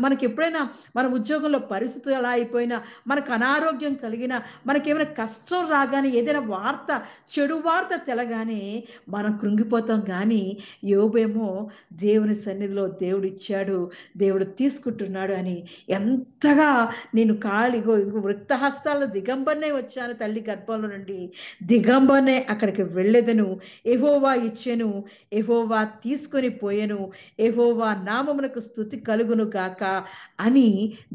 మనకి ఎప్పుడైనా మన ఉద్యోగంలో పరిస్థితులు ఎలా అయిపోయినా, మనకు అనారోగ్యం కలిగినా, మనకేమైనా కష్టం రాగానే, ఏదైనా చెడు వార్త తెలగానే మనం కృంగిపోతాం. కానీ యోబేమో దేవుని సన్నిధిలో దేవుడు ఇచ్చాడు, దేవుడు తీసుకుంటున్నాడు అని ఎంతగా నేను ఇదిగో వృక్త హస్తాల్లో దిగంబరనే వచ్చాను తల్లి గర్భంలో నుండి, దిగంబరనే అక్కడికి వెళ్ళేదను, యెహోవా ఇచ్చెను, యెహోవా తీసుకొని పోయెను, యెహోవా నామమునకు స్తుతి కలుగును గాక అని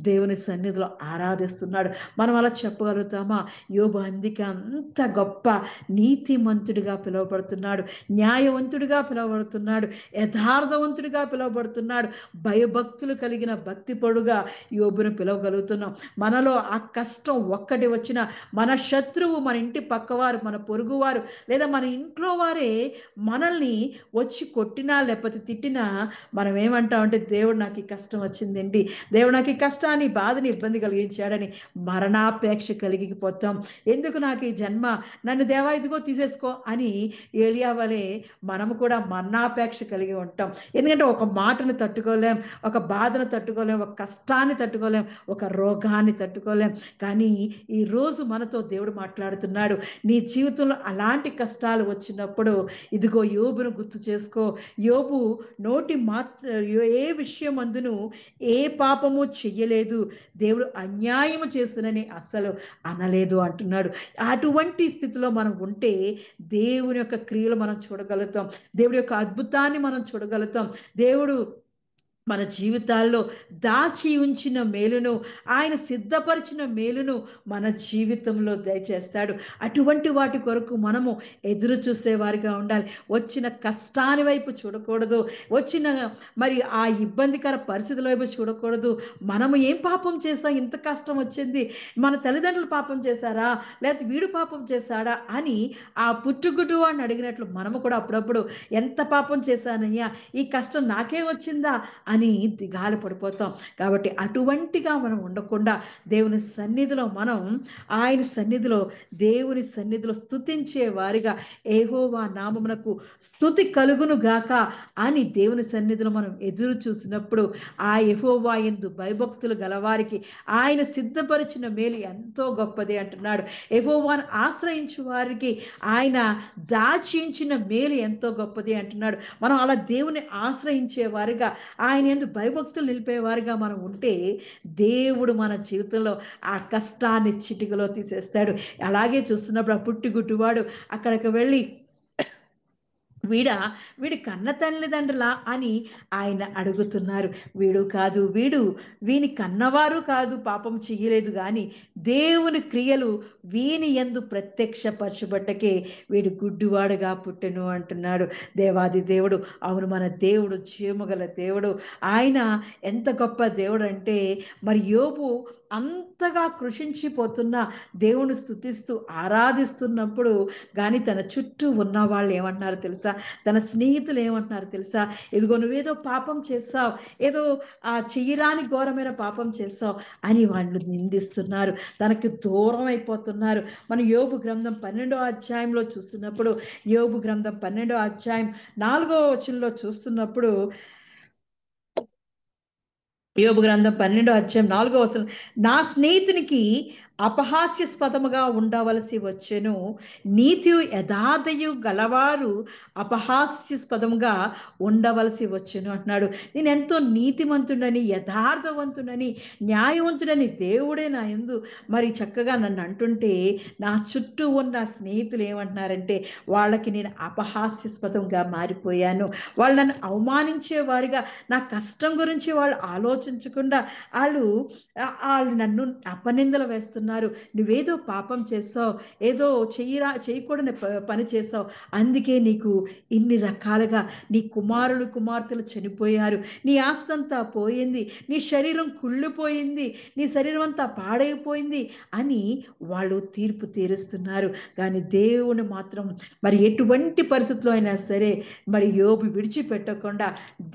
దేవుని సన్నిధిలో ఆరాధిస్తున్నాడు. మనం అలా చెప్పగలుగుతామా? యోబు అందుకే అంత గొప్ప నీతిమంతుడిగా పిలువబడుతున్నాడు, న్యాయవంతుడిగా పిలువబడుతున్నాడు, యథార్థవంతుడిగా పిలువబడుతున్నాడు, భయభక్తులు కలిగిన భక్తిపరుడుగా యోబును పిలవగలుగుతున్నాం. మనలో ఆ కష్టం ఒక్కటి వచ్చినా, మన శత్రువు, మన ఇంటి పక్కవారు, మన పొరుగువారు లేదా మన ఇంట్లో వారే మనల్ని వచ్చి కొట్టినా లేకపోతే తిట్టినా మనం ఏమంటామంటే, దేవుడు నాకు ఈ కష్టం వచ్చిందండి, దేవుడు నాకు ఈ కష్టాన్ని బాధని ఇబ్బంది కలిగించాడని మరణాపేక్ష కలిగిపోతాం. ఎందుకు నాకు ఈ జన్మ, నన్ను దేవా ఇదిగో తీసేసుకో అని ఏలియా వలె మనము కూడా మరణాపేక్ష కలిగి ఉంటాం. ఎందుకంటే ఒక మాటను తట్టుకోలేం, ఒక బాధను తట్టుకోలేం, ఒక కష్టాన్ని తట్టుకోలేం, ఒక రోగాన్ని తట్టుకోలేం. కానీ ఈరోజు మనతో దేవుడు మాట్లాడుతున్నాడు. నీ జీవితంలో అలాంటి కష్టాలు వచ్చినప్పుడు ఇదిగో యోబును గుర్తు చేసుకో. యోబు ఏ విషయం అందును ఏ పాపము చెయ్యలేదు, దేవుడు అన్యాయము చేసినని అస్సలు అనలేదు అంటున్నాడు. అటువంటి స్థితిలో మనం ఉంటే దేవుని యొక్క క్రియలు మనం చూడగలుగుతాం, దేవుడి యొక్క అద్భుతాన్ని మనం చూడగలుగుతాం. దేవుడు మన జీవితాల్లో దాచి ఉంచిన మేలును, ఆయన సిద్ధపరిచిన మేలును మన జీవితంలో దయచేస్తాడు. అటువంటి వాటి కొరకు మనము ఎదురు చూసేవారిగా ఉండాలి. వచ్చిన కష్టాన్ని వైపు చూడకూడదు, వచ్చిన మరి ఆ ఇబ్బందికర పరిస్థితుల వైపు చూడకూడదు. మనము ఏం పాపం చేసాం, ఇంత కష్టం వచ్చింది, మన తల్లిదండ్రులు పాపం చేశారా, లేకపోతే వీడు పాపం చేశాడా అని ఆ పుట్టుగుడ్డు అని అడిగినట్లు మనము కూడా అప్పుడప్పుడు ఎంత పాపం చేశానయ్యా, ఈ కష్టం నాకే వచ్చిందా అని దిగాలు పడిపోతాం. కాబట్టి అటువంటిగా మనం ఉండకుండా దేవుని సన్నిధిలో మనం ఆయన సన్నిధిలో దేవుని సన్నిధిలో స్తుతించే వారిగా యెహోవా నామమునకు స్తుతి కలుగును గాక అని దేవుని సన్నిధిలో మనం ఎదురు చూసినప్పుడు ఆ యెహోవా యందు భయభక్తులు గలవారికి ఆయన సిద్ధపరిచిన మేలు ఎంతో గొప్పది అంటున్నాడు. యెహోవాను ఆశ్రయించు వారికి ఆయన దాచించిన మేలు ఎంతో గొప్పది అంటున్నాడు. మనం అలా దేవుని ఆశ్రయించే వారిగా ఆయన యందు భయభక్తులు నిలిపేవారిగా మనం ఉంటే దేవుడు మన జీవితంలో ఆ కష్టాన్ని చిటికలో తీసేస్తాడు. అలాగే చూస్తున్నప్పుడు ఆ పుట్టిగుట్టువాడు అక్కడికి వెళ్ళి వీడి కన్న తల్లిదండ్రులా అని ఆయన అడుగుతున్నారు. వీడు కాదు, వీని కన్నవారు కాదు, పాపం చెయ్యలేదు గాని దేవుని క్రియలు వీని యందు ప్రత్యక్షపరచబట్టకే వీడు గుడ్డివాడుగా పుట్టెను అంటున్నాడు దేవాది దేవుడు. అవును, మన దేవుడు జీవముగల దేవుడు. ఆయన ఎంత గొప్ప దేవుడు అంటే మరి యోబు అంతగా కృషించిపోతున్న దేవుని స్తుతిస్తూ ఆరాధిస్తున్నప్పుడు కానీ తన చుట్టూ ఉన్న వాళ్ళు ఏమంటున్నారు తెలుసా? తన స్నేహితులు ఏమంటున్నారు తెలుసా? ఇదిగో నువ్వేదో పాపం చేస్తావు, ఏదో చెయ్యరాని ఘోరమైన పాపం చేస్తావు అని వాళ్ళు నిందిస్తున్నారు, తనకి దూరం అయిపోతున్నారు. మనం యోబు గ్రంథం 12వ అధ్యాయంలో చూస్తున్నప్పుడు, యోబు గ్రంథం 12వ అధ్యాయం 4వ వచనంలో చూస్తున్నప్పుడు, యోబు గ్రంథం 12వ అధ్యాయం 4వ వచనం, నా స్నేహితునికి అపహాస్యాస్పదముగా ఉండవలసి వచ్చెను, నీతియు యథార్థయు గలవారు అపహాస్యాస్పదముగా ఉండవలసి వచ్చెను అంటున్నాడు. నేను ఎంతో నీతిమంతుడని, యథార్థవంతుడని, న్యాయవంతుడని దేవుడే నా యందు మరి చక్కగా నన్ను అంటుంటే నా చుట్టూ ఉన్న స్నేహితులు ఏమంటున్నారంటే వాళ్ళకి నేను అపహాస్యాస్పదంగా మారిపోయాను. వాళ్ళు నన్ను అవమానించే వారిగా, నా కష్టం గురించి వాళ్ళు ఆలోచించకుండా వాళ్ళు నన్ను అపనిందలు వేస్తున్నారు. నువ్వేదో పాపం చేస్తావు, ఏదో చేయకూడని పని చేస్తావు, అందుకే నీకు ఇన్ని రకాలుగా నీ కుమారులు కుమార్తెలు చనిపోయారు, నీ ఆస్తంతా పోయింది, నీ శరీరం కుళ్ళిపోయింది, నీ శరీరం అంతా పాడైపోయింది అని వాళ్ళు తీర్పు తీరుస్తున్నారు. కానీ దేవుని మాత్రం మరి ఎటువంటి పరిస్థితుల్లో అయినా సరే మరి యోబు విడిచిపెట్టకుండా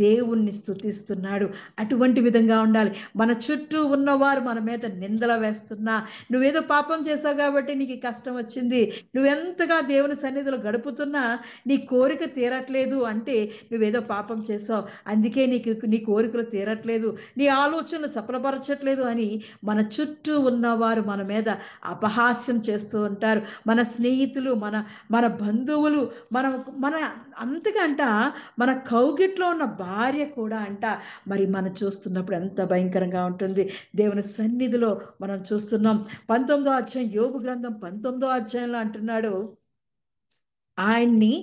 దేవుణ్ణి స్తుతిస్తున్నాడు. అటువంటి విధంగా ఉండాలి. మన చుట్టూ ఉన్నవారు మన మీద నిందలు వేస్తున్నా, నువ్వేదో పాపం చేసావు కాబట్టి నీకు కష్టం వచ్చింది, నువ్వెంతగా దేవుని సన్నిధిలో గడుపుతున్నా నీ కోరిక తీరట్లేదు అంటే నువ్వేదో పాపం చేసావు, అందుకే నీ కోరికలు తీరట్లేదు, నీ ఆలోచనలు సఫలపరచట్లేదు అని మన చుట్టూ ఉన్నవారు మన మీద అపహాస్యం చేస్తూ ఉంటారు. మన స్నేహితులు, మన మన బంధువులు, మన మన అంతకంట మన కౌగిట్లో ఉన్న భార్య కూడా అంట మరి మనం చూస్తున్నప్పుడు ఎంత భయంకరంగా ఉంటుంది. దేవుని సన్నిధిలో మనం చూస్తున్నాం. 19వ అధ్యాయం, యోబు గ్రంథం 19వ అధ్యాయంలో అంటున్నాడు, ఆయన్ని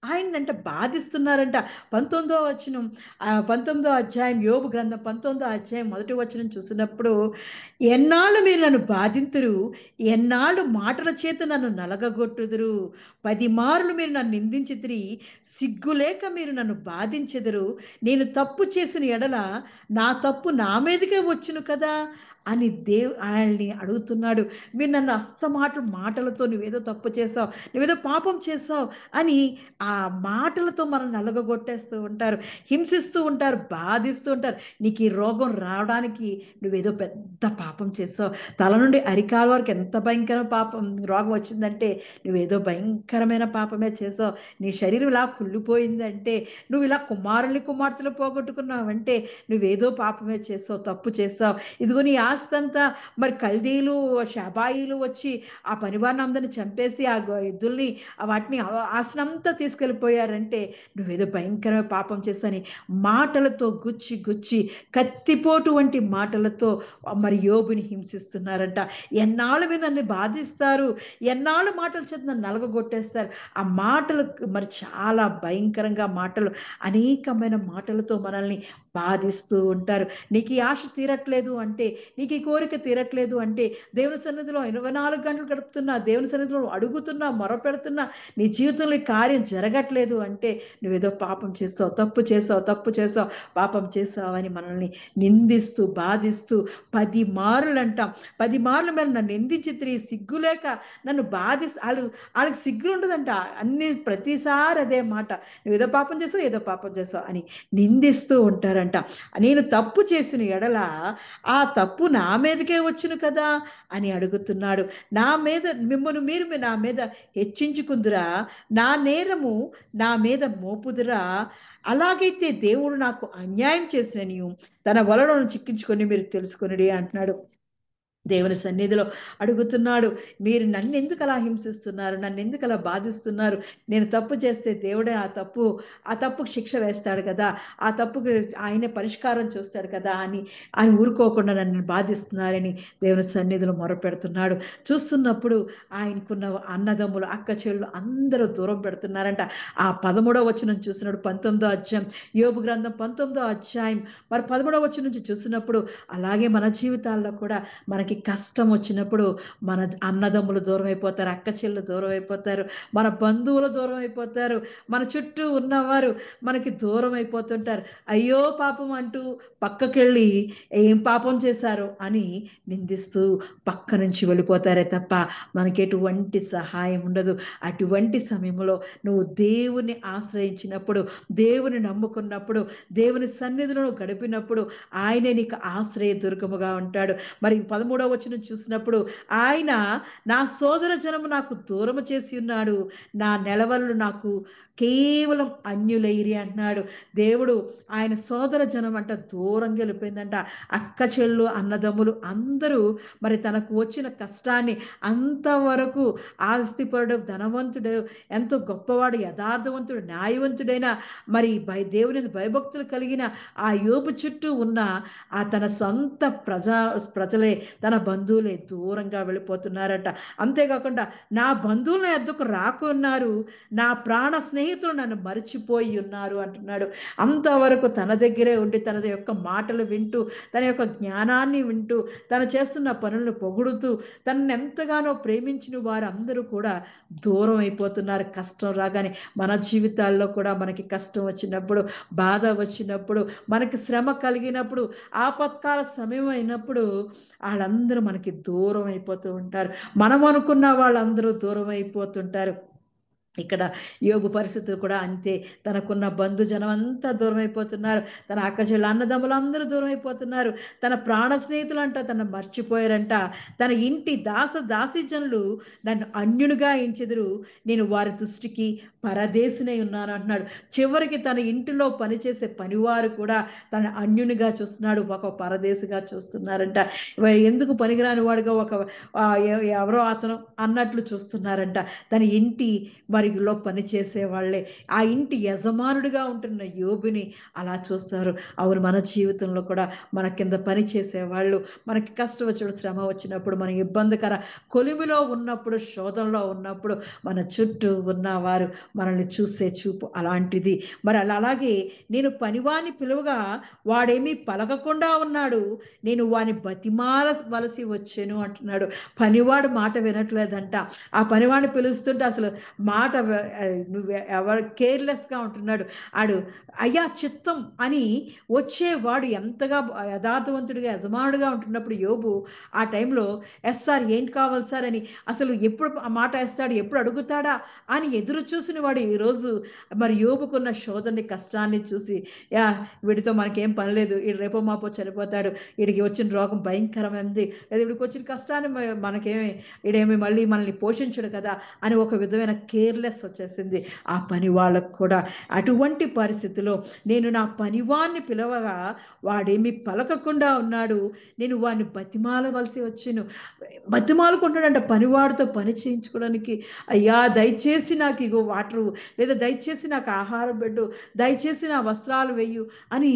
ఆయనంట బాధిస్తున్నారంట. 19వ అధ్యాయం, యోబు గ్రంథం 19వ అధ్యాయం 1వ వచనం చూసినప్పుడు, ఎన్నాళ్ళు మీరు నన్ను బాధింతురు, ఎన్నాళ్ళు మాటల చేత నన్ను నలగగొట్టుదురు, 10 మార్లు మీరు నన్ను నిందించితిరి, సిగ్గులేక మీరు నన్ను బాధించెదరు, నేను తప్పు చేసిన ఎడల నా తప్పు నా మీదకే వచ్చును కదా అని ఆయన్ని అడుగుతున్నాడు. మీరు నన్ను మాటలతో నువ్వేదో తప్పు చేసావు, నువ్వేదో పాపం చేసావు అని ఆ మాటలతో మనం నలగగొట్టేస్తూ ఉంటారు, హింసిస్తూ ఉంటారు, బాధిస్తూ ఉంటారు. నీకు ఈ రోగం రావడానికి నువ్వేదో పెద్ద పాపం చేసావు, తల నుండి అరికాల వరకు ఎంత భయంకర పాపం రోగం వచ్చిందంటే నువ్వేదో భయంకరమైన పాపమే చేసావు, నీ శరీరం ఇలా కుళ్ళిపోయిందంటే, నువ్వు ఇలా కుమార్తెలు పోగొట్టుకున్నావంటే నువ్వేదో పాపమే చేసావు, తప్పు చేసావు. ఇదిగో నీ ఆస్తంతా మరి కల్దీలు షబాయిలు వచ్చి ఆ పనివారిని అందరిని చంపేసి ఆ ఎద్దుల్ని వాటిని ఆస్తంతా తీసుకెళ్ళిపోయారంటే నువ్వేదో భయంకరమైన పాపం చేశాని మాటలతో గుచ్చి కత్తిపోటు వంటి మాటలతో మరి యోబుని హింసిస్తున్నారంట. ఎన్నాళ్ళు మీద నన్ను బాధిస్తారు, ఎన్నాళ్ళు మాటలు చేత నన్ను నలగగొట్టేస్తారు. ఆ మాటలు మరి చాలా భయంకరంగా, మాటలు అనేకమైన మాటలతో మనల్ని బాధిస్తూ ఉంటారు. నీకు ఈ ఆశ తీరట్లేదు అంటే, నీకు ఈ కోరిక తీరట్లేదు అంటే, దేవుని సన్నిధిలో 24 గంటలు గడుపుతున్నా, దేవుని సన్నిధిలో అడుగుతున్నా, మొరపెడుతున్నా, నీ జీవితంలో ఈ కార్యం జరగట్లేదు అంటే, నువ్వేదో పాపం చేసావు, తప్పు చేసావు, తప్పు చేసావు, పాపం చేసావు అని మనల్ని నిందిస్తూ, బాధిస్తూ 10 మారులంటాం. 10 మార్లు మరి నన్ను నిందించితిరి, సిగ్గులేక నన్ను బాధిస్తూ వాళ్ళకి సిగ్గు ఉండదంట. అన్ని ప్రతిసారి అదే మాట. నువ్వేదో పాపం చేసావు, ఏదో పాపం చేసావు అని నిందిస్తూ ఉంటారంట. నేను తప్పు చేసిన ఎడల ఆ తప్పు నా మీదకే వచ్చును కదా అని అడుగుతున్నాడు. నా మీద మిమ్మల్ని మీరు నా మీద హెచ్చించుకుందురా, నా నేరము నా మీద మోపుదురా, అలాగైతే దేవుడు నాకు అన్యాయం చేసిన నీవు తన వలలో చిక్కించుకొని మీరు తెలుసుకొనిడి అంటున్నాడు. దేవుని సన్నిధిలో అడుగుతున్నాడు, మీరు నన్ను ఎందుకు అలా హింసిస్తున్నారు, నన్ను ఎందుకు అలా బాధిస్తున్నారు? నేను తప్పు చేస్తే దేవుడే ఆ తప్పుకు శిక్ష వేస్తాడు కదా, ఆ తప్పుకు ఆయనే పరిష్కారం చూస్తాడు కదా అని ఆయన ఊరుకోకుండా నన్ను బాధిస్తున్నారని దేవుని సన్నిధిలో మొరపెడుతున్నాడు. చూస్తున్నప్పుడు ఆయనకున్న అన్నదమ్ములు, అక్క చెల్లెలు అందరూ దూరం పెడుతున్నారంట. ఆ 13వ వచనం చూసినప్పుడు 19వ అధ్యాయం, యోబు గ్రంథం 19వ అధ్యాయం మరి 13వ వచనం నుంచి చూసినప్పుడు అలాగే మన జీవితాల్లో కూడా మనకి కష్టం వచ్చినప్పుడు మన అన్నదమ్ములు దూరం అయిపోతారు, అక్క చెల్లెలు దూరం అయిపోతారు, మన బంధువులు దూరం అయిపోతారు, మన చుట్టూ ఉన్నవారు మనకి దూరం అయిపోతుంటారు. అయ్యో పాపం అంటూ పక్కకెళ్ళి ఏం పాపం చేశారు అని నిందిస్తూ పక్క నుంచి వెళ్ళిపోతారే తప్ప మనకి ఎటువంటి సహాయం ఉండదు. అటువంటి సమయంలో నువ్వు దేవుని ఆశ్రయించినప్పుడు, దేవుని నమ్ముకున్నప్పుడు, దేవుని సన్నిధిలో గడిపినప్పుడు ఆయనే నీకు ఆశ్రయ దుర్గముగా ఉంటాడు. మరి 13వ వచనం చూసినప్పుడు ఆయన నా సోదర జనము నాకు దూరము చేసి ఉన్నాడు, నా నెలవళ్ళు నాకు కేవలం అన్యులైరి అంటున్నాడు. దేవుడు ఆయన సోదర జనం అంట దూరంగా వెళ్ళిపోయిందంట. అక్క చెల్లు అన్నదమ్ములు అందరూ మరి తనకు వచ్చిన కష్టాన్ని అంతవరకు ఆస్తిపరుడు, ధనవంతుడు, ఎంతో గొప్పవాడు, యథార్థవంతుడు, న్యాయవంతుడైన మరి దేవుని భయభక్తులు కలిగిన ఆ యోబు చుట్టూ ఉన్న ఆ తన సొంత ప్రజలే, తన బంధువులే దూరంగా వెళ్ళిపోతున్నారట. అంతేకాకుండా నా బంధువుల ఎద్దుకు రాకున్నారు, నా ప్రాణ స్నేహితులు నన్ను మర్చిపోయి ఉన్నారు అంటున్నాడు. అంతవరకు తన దగ్గరే ఉండి తన యొక్క మాటలు వింటూ, తన యొక్క జ్ఞానాన్ని వింటూ, తను చేస్తున్న పనులను పొగుడుతూ, తనను ఎంతగానో ప్రేమించిన వారు అందరూ కూడా దూరం అయిపోతున్నారు కష్టం రాగానే. మన జీవితాల్లో కూడా మనకి కష్టం వచ్చినప్పుడు, బాధ వచ్చినప్పుడు, మనకి శ్రమ కలిగినప్పుడు, ఆపత్కాల సమయం అయినప్పుడు వాళ్ళందరూ మనకి దూరం అయిపోతూ ఉంటారు. మనం అనుకున్న వాళ్ళందరూ దూరం అయిపోతుంటారు. ఇక్కడ యోబు పరిస్థితులు కూడా అంతే. తనకున్న బంధుజనం అంతా దూరం అయిపోతున్నారు, తన అక్కచెల్లు అన్నదమ్ములు అందరూ దూరం అయిపోతున్నారు, తన ప్రాణ స్నేహితులు అంట తను మర్చిపోయారంట. తన ఇంటి దాసీజనులు నన్ను అన్యునిగా ఎంచెదరు, నేను వారి దృష్టికి పరదేశినై ఉన్నాను అంటున్నాడు. చివరికి తన ఇంటిలో పనిచేసే పనివారు కూడా తన అన్యునిగా చూస్తున్నాడు, ఒక పరదేశిగా చూస్తున్నారంట. ఎందుకు పనికిరాని వాడుగా ఎవరో అతను అన్నట్లు చూస్తున్నారంట. తన ఇంటి మరిలో పనిచేసే వాళ్ళే ఆ ఇంటి యజమానుడిగా ఉంటున్న యోబుని అలా చూస్తారు. అవును, మన జీవితంలో కూడా మన కింద పని చేసేవాళ్ళు మనకి కష్టం వచ్చినప్పుడు, శ్రమ వచ్చినప్పుడు, మన ఇబ్బందికర కొలిమిలో ఉన్నప్పుడు, శోధనలో ఉన్నప్పుడు మన చుట్టూ ఉన్నవారు మనల్ని చూసే చూపు అలాంటిది. మరి అలాగే నేను పనివాని పిలువగా వాడేమీ పలకకుండా ఉన్నాడు, నేను వాని బతిమాలవలసి వచ్చాను అంటున్నాడు. పనివాడు మాట వినట్లేదంట. ఆ పనివాడిని పిలుస్తుంటే అసలు మాట నువ్వు ఎవరు కేర్లెస్గా ఉంటున్నాడు. ఆడు అయ్యా చిత్తం అని వచ్చేవాడు ఎంతగా యథార్థవంతుడిగా యజమానుడిగా ఉంటున్నప్పుడు యోబు ఆ టైంలో ఎస్ సార్ ఏంటి కావాలి సార్ అని అసలు ఎప్పుడు ఆ మాట వేస్తాడు, ఎప్పుడు అడుగుతాడా అని ఎదురు చూసిన వాడు ఈరోజు మరి యోబుకున్న శోధని కష్టాన్ని చూసి యా వీడితో మనకేం పని లేదు, వీడు రేపో మాపో చనిపోతాడు, వీడికి వచ్చిన రోగం భయంకరమైంది, లేదా వీడికి వచ్చిన కష్టాన్ని మనకేమి వీడేమి మళ్ళీ మనల్ని పోషించడు కదా అని ఒక విధమైన కేర్లెస్ వచ్చేసింది ఆ పని వాళ్ళకు కూడా. అటువంటి పరిస్థితిలో నేను నా పనివాన్ని పిలవగా వాడేమి పలకకుండా ఉన్నాడు, నేను వాడిని బతిమాలవలసి వచ్చాను. బతిమాలుకుంటాడంట పనివాడితో పని చేయించుకోవడానికి. అయ్యా దయచేసి నాకు ఇగో వాటరు, లేదా దయచేసి నాకు ఆహారం పెట్టు, దయచేసి నా వస్త్రాలు వెయ్యు అని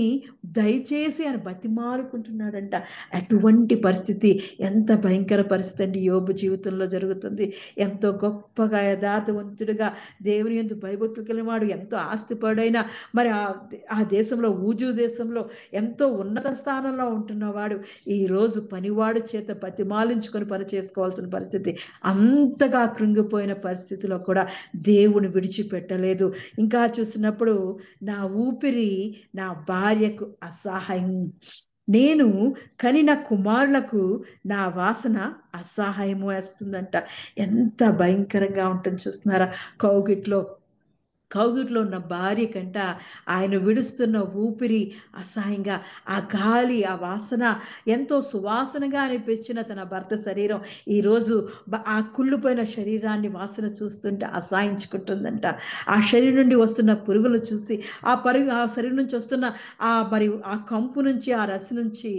దయచేసి ఆయన బతిమాలుకుంటున్నాడంట. అటువంటి పరిస్థితి ఎంత భయంకర పరిస్థితి అండి యోబు జీవితంలో జరుగుతుంది. ఎంతో గొప్పగా యథార్థవంతుడిగా ఉన్నట్టుగా దేవుని యందు భయభక్తులు కలిగిన వాడు, ఎంతో ఆస్తిపరుడైన, మరి ఆ దేశంలో ఊజు దేశంలో ఎంతో ఉన్నత స్థానంలో ఉంటున్నవాడు ఈరోజు పనివాడు చేత బతిమాలించుకొని పని చేసుకోవాల్సిన పరిస్థితి, అంతగా కృంగిపోయిన పరిస్థితిలో కూడా దేవుని విడిచిపెట్టలేదు. ఇంకా చూసినప్పుడు నా ఊపిరి నా భార్యకు అసహాయం, నేను కనిన కుమారులకు నా వాసన అసహాయము వేస్తుందంట. ఎంత భయంకరంగా ఉంటుంది చూస్తున్నారా? కౌగిట్లో ఉన్న భార్య కంట ఆయన విడుస్తున్న ఊపిరి అసహ్యంగా, ఆ గాలి, ఆ వాసన ఎంతో సువాసనగా అనిపించిన తన భర్త శరీరం ఈరోజు ఆ కుళ్ళిపోయిన శరీరాన్ని వాసన చూస్తుంటే అసహించుకుంటుందంట. ఆ శరీరం నుండి వస్తున్న పురుగులు చూసి ఆ శరీరం నుంచి వస్తున్న ఆ కంపు నుంచి, ఆ రసి నుంచి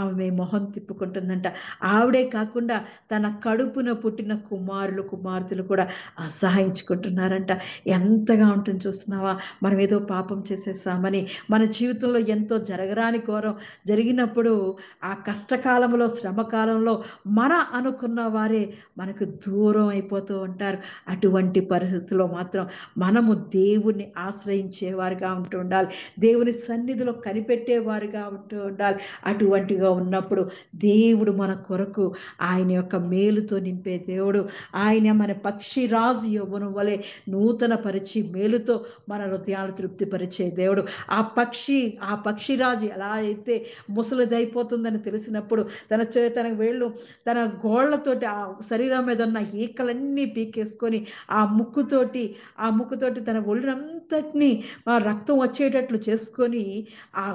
ఆమె మొహం తిప్పుకుంటుందంట. ఆవిడే కాకుండా తన కడుపున పుట్టిన కుమార్తెలు కూడా అసహించుకుంటున్నారంట. ఎంతగా ఉంటుంది చూస్తున్నావా? మనం ఏదో పాపం చేసేసామని, మన జీవితంలో ఎంతో జరగరాని ఘోరం జరిగినప్పుడు, ఆ కష్టకాలంలో, శ్రమకాలంలో మన అనుకున్న వారే మనకు దూరం అయిపోతూ ఉంటారు. అటువంటి పరిస్థితుల్లో మాత్రం మనము దేవుణ్ణి ఆశ్రయించేవారుగా ఉంటూ ఉండాలి. దేవుని సన్నిధిలో కనిపెట్టేవారుగా ఉంటూ ఉండాలి. అటువంటిగా ఉన్నప్పుడు దేవుడు మన కొరకు ఆయన యొక్క మేలుతో నింపే దేవుడు. ఆయన మన పక్షిరాజు యవ్వనం వలె నూతన పరిచి మేలుతో మన హృదయాలు తృప్తిపరిచే దేవుడు. ఆ పక్షిరాజు ఎలా అయితే ముసలిదైపోతుందని తెలిసినప్పుడు తన వేళ్ళు, తన గోళ్లతోటి ఆ శరీరం మీద ఉన్న ఈకలన్నీ పీకేసుకొని ఆ ముక్కుతోటి తన ఒళ్ళంతటిని రక్తం వచ్చేటట్లు చేసుకొని ఆ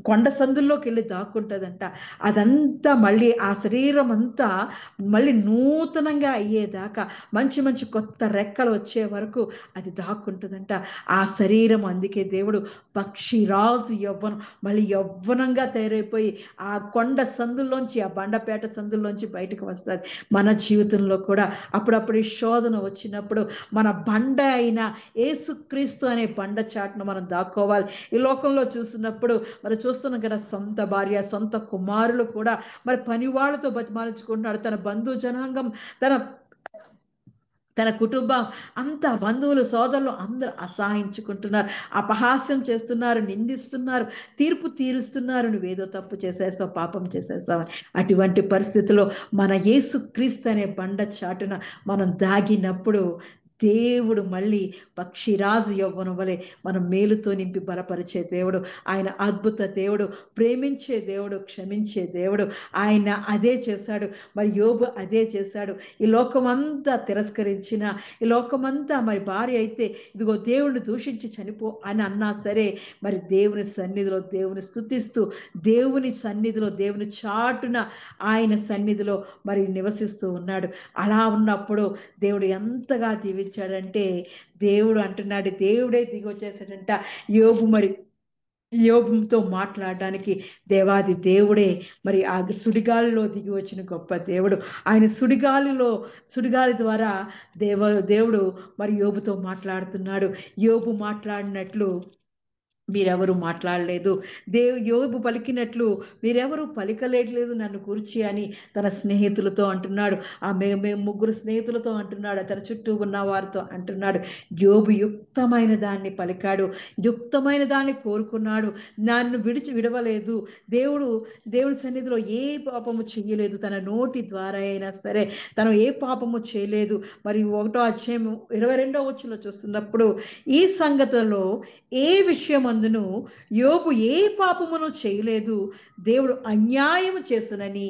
కొండ సందుల్లోకి వెళ్ళి దాక్కుంటుందంట. అదంతా మళ్ళీ ఆ శరీరం అంతా మళ్ళీ నూతనంగా అయ్యేదాకా, మంచి మంచి కొత్త రెక్కలు వచ్చే వరకు అది దాక్కుంటుందంట ఆ శరీరం. అందుకే దేవుడు పక్షిరాజు యవ్వనం మళ్ళీ యవ్వనంగా తయారైపోయి ఆ కొండ సందుల్లోంచి, ఆ బండపేట సందుల్లోంచి బయటకు వస్తుంది. మన జీవితంలో కూడా అప్పుడప్పుడు శోధన వచ్చినప్పుడు మన బండ అయిన యేసుక్రీస్తు అనే బండ చాటును మనం దాక్కోవాలి. ఈ లోకంలో చూసినప్పుడు మరి చూస్తున్నాం కదా, సొంత భార్య, సొంత కుమారులు కూడా మరి పనివాళ్ళతో బతిమాలించుకుంటున్నాడు. తన బంధు జనాంగం, తన కుటుంబం అంతా, బంధువులు, సోదరులు అందరూ అసహించుకుంటున్నారు, అపహాస్యం చేస్తున్నారు, నిందిస్తున్నారు, తీర్పు తీరుస్తున్నారు. నువ్వేదో తప్పు చేసేసావు, పాపం చేసేసావు. అటువంటి పరిస్థితిలో మన యేసుక్రీస్తు అనే బండ చాటున మనం దాగినప్పుడు దేవుడు మళ్ళీ పక్షిరాజు యవ్వనం వలె మనం మేలుతో నింపి బలపరిచే దేవుడు. ఆయన అద్భుత దేవుడు, ప్రేమించే దేవుడు, క్షమించే దేవుడు. ఆయన అదే చేశాడు. మరి యోబు అదే చేశాడు. ఈ లోకమంతా తిరస్కరించిన, ఈ లోకమంతా మరి భార్య అయితే ఇదిగో దేవుడిని దూషించి చనిపో అని అన్నా సరే, మరి దేవుని సన్నిధిలో దేవుని స్తుతిస్తూ, దేవుని సన్నిధిలో, దేవుని చాటున, ఆయన సన్నిధిలో మరి నివసిస్తూ ఉన్నాడు. అలా ఉన్నప్పుడు దేవుడు ఎంతగా దీవించాడంటే, దేవుడు అంటున్నాడు, దేవుడే దిగి వచ్చేసాడంట యోబుతో మాట్లాడడానికి. దేవాది దేవుడే మరి ఆ సుడిగాలిలో దిగి వచ్చిన గొప్ప దేవుడు. ఆయన సుడిగాలి ద్వారా దేవుడు మరి యోబుతో మాట్లాడుతున్నాడు. యోబు మాట్లాడినట్లు మీరెవరు మాట్లాడలేదు, యోబు పలికినట్లు మీరెవరు పలికలేదు నన్ను గురించి అని తన స్నేహితులతో అంటున్నాడు. ఆ ముగ్గురు స్నేహితులతో అంటున్నాడు, తన చుట్టూ ఉన్న వారితో అంటున్నాడు. యోబు యుక్తమైన దాన్ని పలికాడు, యుక్తమైన దాన్ని కోరుకున్నాడు. నన్ను విడవలేదు. దేవుడి సన్నిధిలో ఏ పాపము చెయ్యలేదు. తన నోటి ద్వారా అయినా సరే తను ఏ పాపము చేయలేదు. మరి 1వ అధ్యాయం 22వ వచనంలో చూస్తున్నప్పుడు, ఈ సంగతిలో ఏ విషయమందును యోబు ఏ పాపమును చేయలేదు, దేవుడు అన్యాయం చేసనని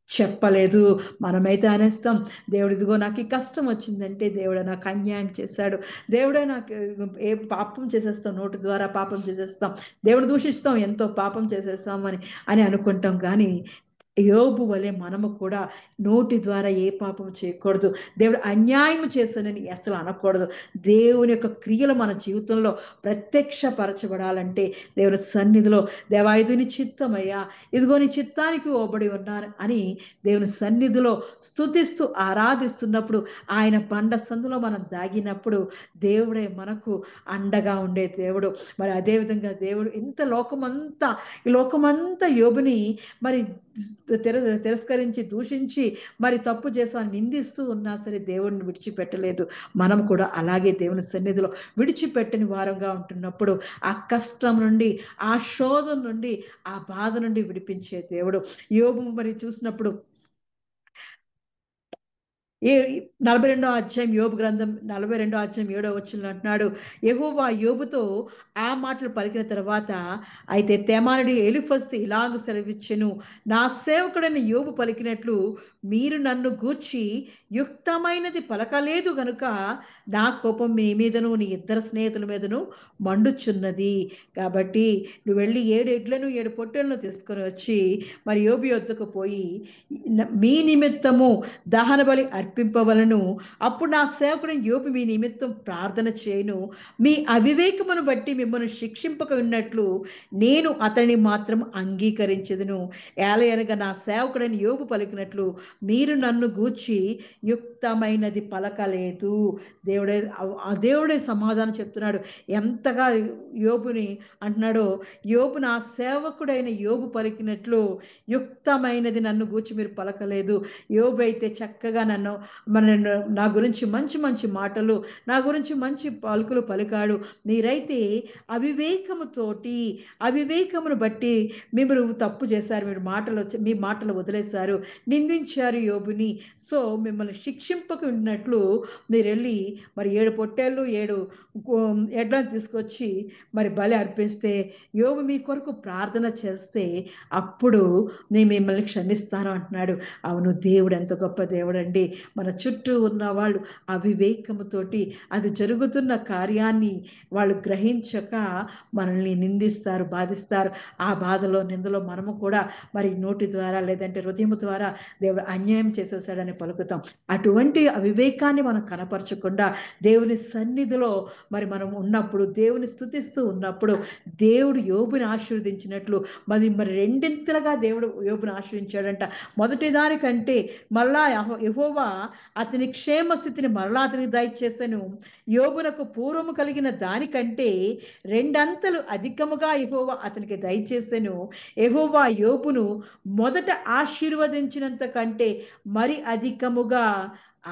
చెప్పలేదు. మనమైతే అనేస్తాం, దేవుడు ఇదిగో నాకు ఈ కష్టం వచ్చిందంటే దేవుడు నాకు అన్యాయం చేశాడు, దేవుడే నాకు ఏ పాపం చేసేస్తాం, నోటి ద్వారా పాపం చేసేస్తాం, దేవుడు దూషిస్తాం, ఎంతో పాపం చేసేస్తాం అని అనుకుంటాం. కానీ యోబు వలె మనము కూడా నోటి ద్వారా ఏ పాపం చేయకూడదు, దేవుడు అన్యాయం చేశానని అసలు అనకూడదు. దేవుని యొక్క క్రియలు మన జీవితంలో ప్రత్యక్షపరచబడాలంటే దేవుని సన్నిధిలో, దేవా ఇది నీ చిత్తమయ్యా, ఇదిగో నీ చిత్తానికి ఓబడి ఉన్నాను అని దేవుని సన్నిధిలో స్తుతిస్తూ ఆరాధిస్తున్నప్పుడు, ఆయన బండ సందులో మనం దాగినప్పుడు దేవుడే మనకు అండగా ఉండే దేవుడు. మరి అదేవిధంగా దేవుడు ఈ లోకమంతా యోబుని మరి తిరస్కరించి దూషించి మరి తప్పు చేసాను నిందిస్తూ ఉన్నా సరే దేవుడిని విడిచిపెట్టలేదు. మనం కూడా అలాగే దేవుని సన్నిధిలో విడిచిపెట్టని వారంగా ఉంటున్నప్పుడు ఆ కష్టం నుండి, ఆ శోధన నుండి, ఆ బాధ నుండి విడిపించే దేవుడు. యోబు మరి చూసినప్పుడు 42వ అధ్యాయం యోబు గ్రంథం 42వ అధ్యాయం 7వ వచనంలో అంటున్నాడు, యెహోవా యోబుతో ఆ మాటలు పలికిన తర్వాత, అయితే తేమానుడి ఎలీఫజు ఇలాగ సెలవిచ్చెను, నా సేవకుడైన యోబు పలికినట్లు మీరు నన్ను గూర్చి యుక్తమైనది పలకలేదు గనుక నా కోపం మీ మీదను నీ ఇద్దరు స్నేహితుల మీదను మండుచున్నది. కాబట్టి నువ్వు వెళ్ళి 7 ఎడ్లను 7 పొట్టేలను తీసుకొని వచ్చి మరి యోబు యొద్దకు పోయి మీ నిమిత్తము దహన బలి అర్పింపవలను. అప్పుడు నా సేవకుడు యోబు మీ నిమిత్తం ప్రార్థన చేయను. మీ అవివేకమును బట్టి మిమ్మల్ని శిక్షింపక ఉన్నట్లు నేను అతన్ని మాత్రం అంగీకరించదును. ఏలయనగా నా సేవకుడైన యోబు పలికినట్లు మీరు నన్ను గూర్చి యుక్తమైనది పలకలేదు. దేవుడే ఆ దేవుడే సమాధానం చెప్తున్నాడు. ఎంతగా యోబుని అంటున్నాడో, యోబు నా సేవకుడైన యోబు పలికినట్లు యుక్తమైనది నన్ను గూర్చి మీరు పలకలేదు. యోబు అయితే చక్కగా నా గురించి మంచి మంచి మాటలు, నా గురించి మంచి పలుకులు పలికాడు. మీరైతే అవివేకముతోటి, అవివేకమును బట్టి మీరు తప్పు చేశారు. మీ మాటలు వదిలేశారు, నిందించారు యోబుని. సో మిమ్మల్ని శిక్షింపకు ఉన్నట్లు మీరు వెళ్ళి మరి 7 పొట్టేళ్ళు 7 ఎడ్లను తీసుకొచ్చి మరి బలి అర్పిస్తే, యోబు మీ కొరకు ప్రార్థన చేస్తే అప్పుడు నేను మిమ్మల్ని క్షమిస్తాను అంటున్నాడు. అవును, దేవుడు ఎంత గొప్ప దేవుడు అండి. మన చుట్టూ ఉన్న వాళ్ళు అవివేకముతోటి అది జరుగుతున్న కార్యాన్ని వాళ్ళు గ్రహించక మనల్ని నిందిస్తారు, బాధిస్తారు. ఆ బాధలో నిందలో మనము కూడా మరి నోటి ద్వారా లేదంటే హృదయం ద్వారా దేవుడు అన్యాయం చేసేసాడని పలుకుతాం. అటువంటి అవివేకాన్ని మనం కనపరచకుండా దేవుని సన్నిధిలో మరి మనం ఉన్నప్పుడు, దేవుని స్తుతిస్తూ ఉన్నప్పుడు దేవుడు యోబుని ఆశీర్వదించినట్లు మరి రెండింతలుగా దేవుడు యోబుని ఆశీర్వదించాడంట. మొదటి దానికంటే మళ్ళా యెహోవా అతని క్షేమ స్థితిని మరలా అతనికి దయచేసెను. యోబునకు పూర్వము కలిగిన దానికంటే రెండంతలు అధికముగా యెహోవా అతనికి దయచేసెను. యెహోవా యోబును మొదట ఆశీర్వదించినంత కంటే మరి అధికముగా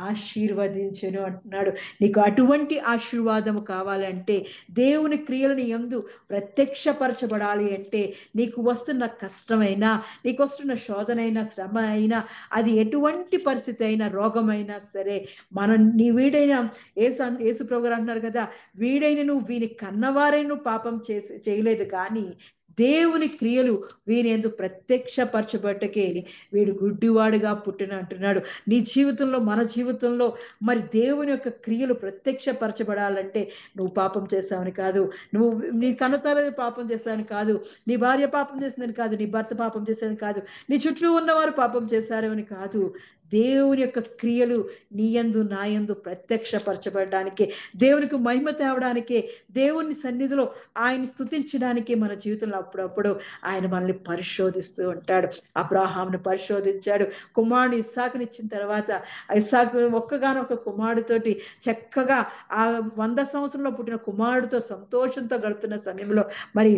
ఆశీర్వదించెను అంటున్నాడు. నీకు అటువంటి ఆశీర్వాదము కావాలంటే, దేవుని క్రియలను యందు ప్రత్యక్షపరచబడాలి అంటే, నీకు వస్తున్న కష్టమైనా, నీకు వస్తున్న శోధనైనా, శ్రమ అయినా, అది ఎటువంటి పరిస్థితి అయినా, రోగమైనా సరే, నీ వీడైనా యేసు ప్రభు గారు అంటున్నారు కదా, వీడైనను వీని కన్నవారైన పాపం చేయలేదు కానీ దేవుని క్రియలు వీని యందు ప్రత్యక్షపరచబట్టకే వీడు గుడ్డివాడుగా పుట్టిన అంటున్నాడు. నీ జీవితంలో, మన జీవితంలో మరి దేవుని యొక్క క్రియలు ప్రత్యక్షపరచబడాలంటే నువ్వు పాపం చేసావని కాదు, నువ్వు నీ కన్నతల్లి పాపం చేశావని కాదు, నీ భార్య పాపం చేసిందని కాదు, నీ భర్త పాపం చేశాడని కాదు, నీ చుట్టూ ఉన్నవారు పాపం చేశారు అని కాదు. దేవుని యొక్క క్రియలు నీయందు నాయందు ప్రత్యక్షపరచబడడానికే, దేవునికి మహిమ తేవడానికే, దేవుని సన్నిధిలో ఆయన స్తుతించడానికే మన జీవితంలో అప్పుడప్పుడు ఆయన మనల్ని పరిశోధిస్తూ ఉంటాడు. అబ్రాహామును పరిశోధించాడు. కుమారుడు ఇస్సాకుని ఇచ్చిన తర్వాత ఇస్సాకు ఒక్కగానొక్క కుమారుడితోటి చక్కగా ఆ 100 సంవత్సరంలో పుట్టిన కుమారుడితో సంతోషంతో గడుపుతున్న సమయంలో మరి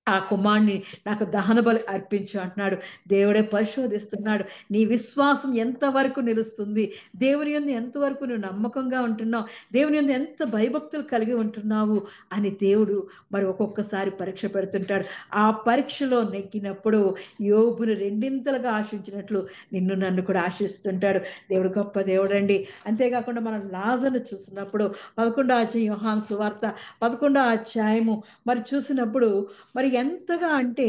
ఆ కుమారుని నాకు దహన బలి అర్పించు అంటున్నాడు. దేవుడే పరిశోధిస్తున్నాడు. నీ విశ్వాసం ఎంతవరకు నిలుస్తుంది, దేవుని యందు ఎంతవరకు నువ్వు నమ్మకంగా ఉంటున్నావు, దేవుని యందు ఎంత భయభక్తులు కలిగి ఉంటున్నావు అని దేవుడు మరి ఒక్కొక్కసారి పరీక్ష పెడుతుంటాడు. ఆ పరీక్షలో నెగ్గినప్పుడు యోబును రెండింతలుగా ఆశించినట్లు నిన్ను నన్ను కూడా ఆశిస్తుంటాడు. దేవుడు గొప్ప దేవుడు అండి. అంతేకాకుండా మనం లాజరును చూసినప్పుడు 11వ అధ్యాయం యోహాను సువార్త 11వ అధ్యాయము మరి చూసినప్పుడు మరి ఎంతగా అంటే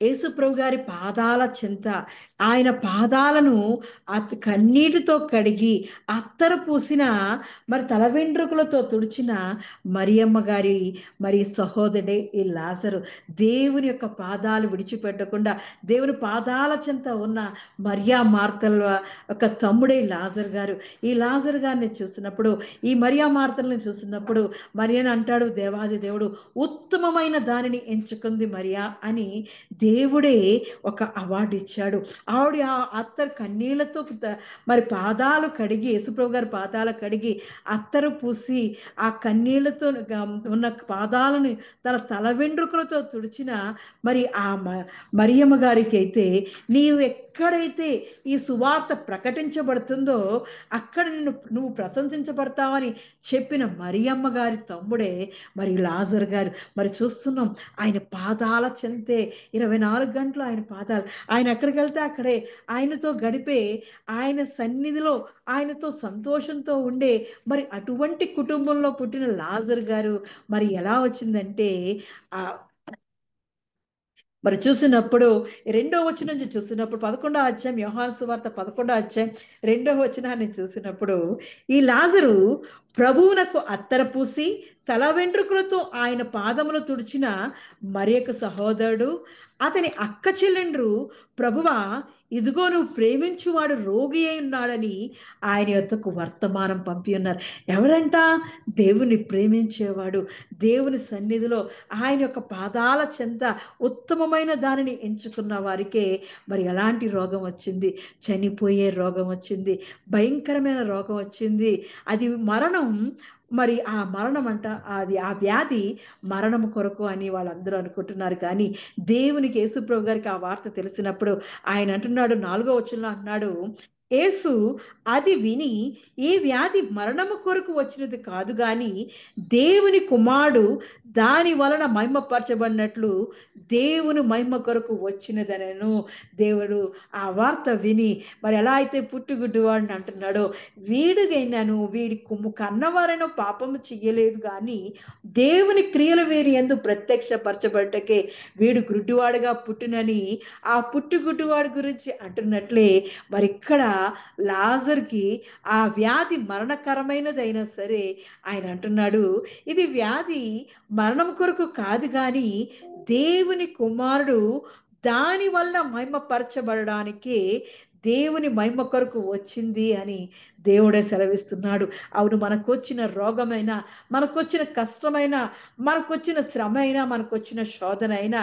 యేసు ప్రభు గారి పాదాల చెంత ఆయన పాదాలను కన్నీటితో కడిగి అత్తరు పూసిన మరి తల వెంట్రుకలతో తుడిచిన మరియమ్మ గారి మరి సహోదరుడే ఈ లాజరు. దేవుని యొక్క పాదాలు విడిచిపెట్టకుండా దేవుని పాదాల చెంత ఉన్న మరియా మార్తల యొక్క తమ్ముడే లాజర్ గారు. ఈ లాజర్ గారిని చూసినప్పుడు, ఈ మరియా మార్తల్ని చూసినప్పుడు మరియని అంటాడు దేవాది దేవుడు, ఉత్తమమైన దానిని ఎంచుకుంది మరియా అని దేవుడే ఒక అవార్డు ఇచ్చాడు. ఆవిడ ఆ అత్తరు కన్నీళ్లతో మరి పాదాలు కడిగి, యేసుప్రభు గారి పాదాలు కడిగి అత్తరు పూసి ఆ కన్నీళ్లతో ఉన్న పాదాలను తన తల వెంట్రుకలతో తుడిచిన మరి ఆ మరియమ్మ గారికి అయితే, నీవు ఎక్కడైతే ఈ సువార్త ప్రకటించబడుతుందో అక్కడ నువ్వు ప్రశంసించబడతావని చెప్పిన మరియమ్మ గారి తమ్ముడే మరి లాజర్ గారు. మరి చూస్తున్నాం ఆయన పాదాల చెంతే 24 గంటలు ఆయన పాదాలు, ఆయన ఎక్కడికి వెళ్తే అక్కడే ఆయనతో గడిపే, ఆయన సన్నిధిలో ఆయనతో సంతోషంతో ఉండే మరి అటువంటి కుటుంబంలో పుట్టిన లాజర్ గారు మరి ఎలా వచ్చిందంటే ఆ మరి చూసినప్పుడు రెండో వచనం నుంచి చూసినప్పుడు 11వ అధ్యాయం, యోహాను సువార్త 11వ అధ్యాయం 2వ వచనాన్ని చూసినప్పుడు, ఈ లాజరు ప్రభువునకు అత్తర పూసి తల వెంట్రుకలతో ఆయన పాదములు తుడిచిన మరియొక సహోదరుడు అతని అక్క చెల్లెండ్రు, ప్రభువా ఇదిగో నువ్వు ప్రేమించువాడు రోగి అయి ఉన్నాడని ఆయన యొద్దకు వర్తమానం పంపి ఉన్నారు. ఎవరంట? దేవుని ప్రేమించేవాడు, దేవుని సన్నిధిలో ఆయన యొక్క పాదాల చెంత ఉత్తమమైన దానిని ఎంచుకున్న వారికే మరి ఎలాంటి రోగం వచ్చింది? చనిపోయే రోగం వచ్చింది, భయంకరమైన రోగం వచ్చింది, అది మరణం. మరి ఆ మరణం అంట, అది ఆ వ్యాధి మరణం కొరకు అని వాళ్ళందరూ అనుకుంటున్నారు. కానీ దేవునికి, యేసుప్రభు గారికి ఆ వార్త తెలిసినప్పుడు ఆయన అంటున్నాడు, 4వ వచనంలో అన్నాడు, యేసు అది విని ఈ వ్యాధి మరణము కొరకు వచ్చినది కాదు గాని దేవుని కుమారుడు దాని వలన మహిమపరచబడినట్లు దేవుని మహిమ కొరకు వచ్చినదనను. దేవుడు ఆ వార్త విని మరి ఎలా అయితే పుట్టుగుడ్డు వాడిని అంటున్నాడో, వీడిగైనాను వీడి కన్నవారైనా పాపము చెయ్యలేదు కానీ దేవుని క్రియలు వీరి యందు ప్రత్యక్షపరచబడ్డకే వీడు గుడ్డివాడుగా పుట్టినని ఆ పుట్టుగుడ్డివాడి గురించి అంటున్నట్లే మరి ఇక్కడ లాజర్కి ఆ వ్యాధి మరణకరమైనదైనా సరే ఆయన అంటున్నాడు, ఇది వ్యాధి మరణం కొరకు కాదు కానీ దేవుని కుమారుడు దాని వల్ల మహిమపరచబడడానికి, దేవుని మహిమ కొరకు వచ్చింది అని దేవుడే సెలవిస్తున్నాడు. అవును, మనకొచ్చిన రోగమైన, మనకొచ్చిన కష్టమైన, మనకొచ్చిన శ్రమ అయినా, మనకొచ్చిన శోధన అయినా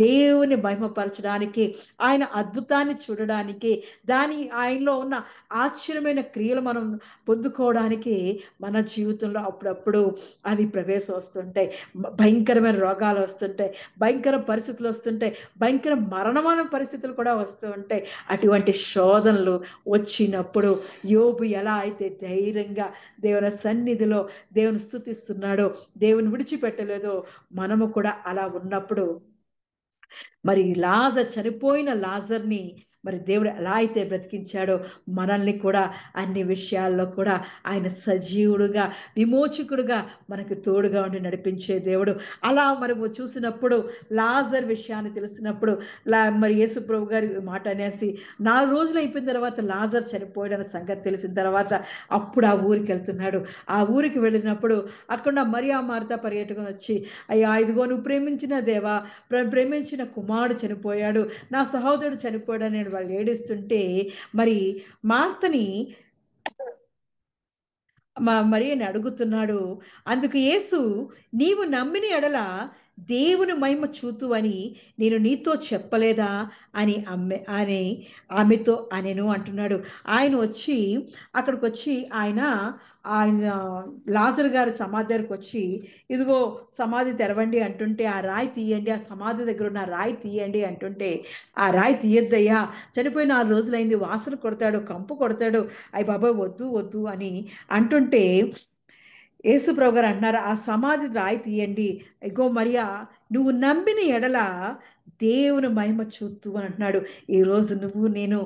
దేవుని మహిమపరచడానికి, ఆయన అద్భుతాన్ని చూడడానికి, ఆయనలో ఉన్న ఆశ్చర్యమైన క్రియలు మనం పొందుకోవడానికి మన జీవితంలో అప్పుడప్పుడు అవి ప్రవేశం వస్తుంటాయి. భయంకరమైన రోగాలు వస్తుంటాయి, భయంకర పరిస్థితులు వస్తుంటాయి, భయంకర మరణమైన పరిస్థితులు కూడా వస్తూ ఉంటాయి. అటువంటి శోధనలు వచ్చినప్పుడు యోబు ఎలా అయితే ధైర్యంగా దేవుని సన్నిధిలో దేవుని స్తుతిస్తున్నాడో, దేవుని విడిచిపెట్టలేదో, మనము కూడా అలా ఉన్నప్పుడు మరి చనిపోయిన లాజర్ని మరి దేవుడు ఎలా అయితే బ్రతికించాడో మనల్ని కూడా అన్ని విషయాల్లో కూడా ఆయన సజీవుడుగా, విమోచకుడుగా మనకు తోడుగా ఉండి నడిపించే దేవుడు. అలా మనము చూసినప్పుడు లాజర్ విషయాన్ని తెలిసినప్పుడు మరి యేసు ప్రభు గారి మాట అనేసి 4 రోజులు అయిపోయిన తర్వాత లాజర్ చనిపోయాడన్న సంగతి తెలిసిన తర్వాత అప్పుడు ఆ ఊరికి వెళ్తున్నాడు. ఆ ఊరికి వెళ్ళినప్పుడు అక్కడ మరియా మార్త పర్యటకుని వచ్చి, అయ్యా ఇదిగో నువ్వు ప్రేమించిన దేవా, ప్రేమించిన కుమారుడు చనిపోయాడు, నా సహోదరుడు చనిపోయాడు అని వాళ్ళు ఏడుస్తుంటే మరి మార్తని మరియని అడుగుతున్నాడు. అందుకు యేసు, నీవు నమ్మిన ఎడల దేవుని మహిమ చూతువని నేను నీతో చెప్పలేదా అని ఆమెతో అనెను అంటున్నాడు. ఆయన వచ్చి అక్కడికి వచ్చి ఆయన లాజర్ గారి సమాధి దగ్గరకు వచ్చి, ఇదిగో సమాధి తెరవండి అంటుంటే, ఆ రాయి తీయండి, ఆ సమాధి దగ్గర ఉన్న రాయి తీయండి అంటుంటే, ఆ రాయి తీయొద్దయ్యా, చనిపోయి 4 రోజులైంది, వాసన కొడతాడు, కంపు కొడతాడు, అయ్య బాబాయ్ వద్దు వద్దు అని అంటుంటే యేసు ప్రభు గారు అంటున్నారు, ఆ సమాధి రాయి తీయండి, ఇగో మరియా నువ్వు నమ్మిన ఎడల దేవుని మహిమ చూత్తు అని అంటున్నాడు. ఈరోజు నువ్వు నేను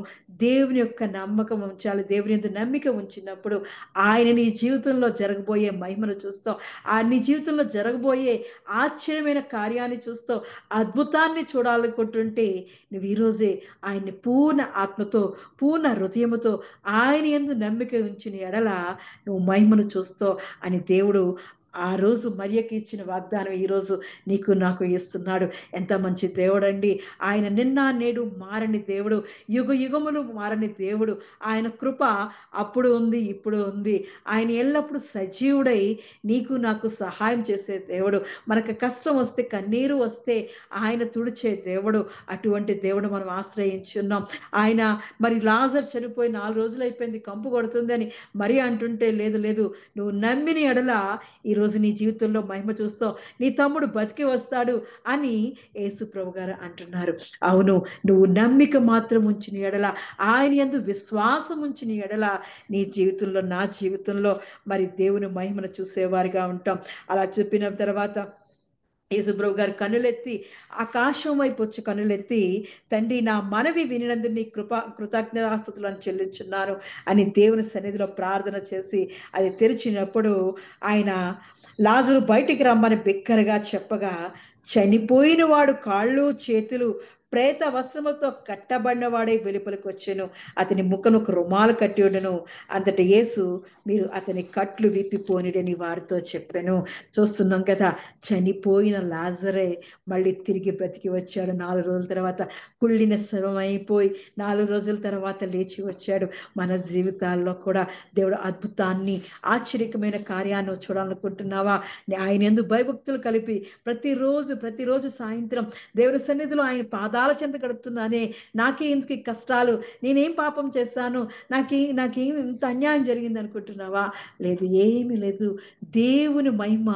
దేవుని యొక్క నమ్మకం ఉంచాలి. దేవుని యొక్క నమ్మిక ఉంచినప్పుడు ఆయన నీ జీవితంలో జరగబోయే మహిమను చూస్తావు, నీ జీవితంలో జరగబోయే ఆశ్చర్యమైన కార్యాన్ని చూస్తావు, అద్భుతాన్ని చూడాలనుకుంటుంటే నువ్వు ఈరోజే ఆయన్ని పూర్ణ ఆత్మతో, పూర్ణ హృదయముతో ఆయన యందు నమ్మిక ఉంచిన ఎడల నువ్వు మహిమను చూస్తావు అని దేవుడు ఆ రోజు మరియకి ఇచ్చిన వాగ్దానం ఈరోజు నీకు నాకు ఇస్తున్నాడు. ఎంత మంచి దేవుడు అండి. ఆయన నిన్న నేడు మారని దేవుడు, యుగ యుగములు మారని దేవుడు. ఆయన కృప అప్పుడు ఉంది, ఇప్పుడు ఉంది. ఆయన ఎల్లప్పుడూ సజీవుడై నీకు నాకు సహాయం చేసే దేవుడు. మనకు కష్టం వస్తే, కన్నీరు వస్తే ఆయన తుడిచే దేవుడు. అటువంటి దేవుడు మనం ఆశ్రయించున్నాం. ఆయన మరి లాజర్ చనిపోయి 4 రోజులు అయిపోయింది, కంపు కొడుతుంది అని మరి అంటుంటే, లేదు లేదు, నువ్వు నమ్మిన ఎడల ఈరోజు నీ జీవితంలో మహిమ చూస్తావు, నీ తమ్ముడు బతికి వస్తాడు అని యేసు ప్రభు గారు అంటున్నారు. అవును, నువ్వు నమ్మిక మాత్రం ఉంచిన ఎడల, ఆయన యందు విశ్వాసం ఉంచిన ఎడల నీ జీవితంలో, నా జీవితంలో మరి దేవుని మహిమను చూసేవారిగా ఉంటాం. అలా చెప్పిన తర్వాత యేసుప్రభు గారు కన్నులెత్తి ఆకాశం వైపు వచ్చి కన్నులెత్తి, తండ్రి నా మనవి వినినందుకు నీ కృతజ్ఞతాస్తుతులను చెల్లించున్నాను అని దేవుని సన్నిధిలో ప్రార్థన చేసి అది తెరిచినప్పుడు ఆయన లాజరు బయటికి రమ్మని బిక్కరగా చెప్పగా, చనిపోయిన వాడు కాళ్ళు చేతులు ప్రేత వస్త్రములతో కట్టబడిన వాడే వెలుపలికి వచ్చెను. అతని ముఖను ఒక రుమాలు కట్టి ఉండెను. అంతటి యేసు, మీరు అతని కట్లు విప్పిపోనిడని వారితో చెప్పాను. చూస్తున్నాం కదా, చనిపోయిన లాజరే మళ్ళీ తిరిగి బ్రతికి వచ్చాడు. 4 రోజుల తర్వాత కుళ్ళిన శవమైపోయి 4 రోజుల తర్వాత లేచి వచ్చాడు. మన జీవితాల్లో కూడా దేవుడు అద్భుతాన్ని, ఆశ్చర్యకమైన కార్యాన్ని చూడాలనుకుంటున్నావా? ఆయన యందు భయభక్తులు కలిపి ప్రతిరోజు సాయంత్రం దేవుని సన్నిధిలో ఆయన పాదాల చెంత గడుపుతున్నానే, నాకే ఎందుకు ఈ కష్టాలు, నేనేం పాపం చేశాను, నాకేం ఇంత అన్యాయం జరిగింది అనుకుంటున్నావా? లేదు, ఏమీ లేదు. దేవుని మహిమ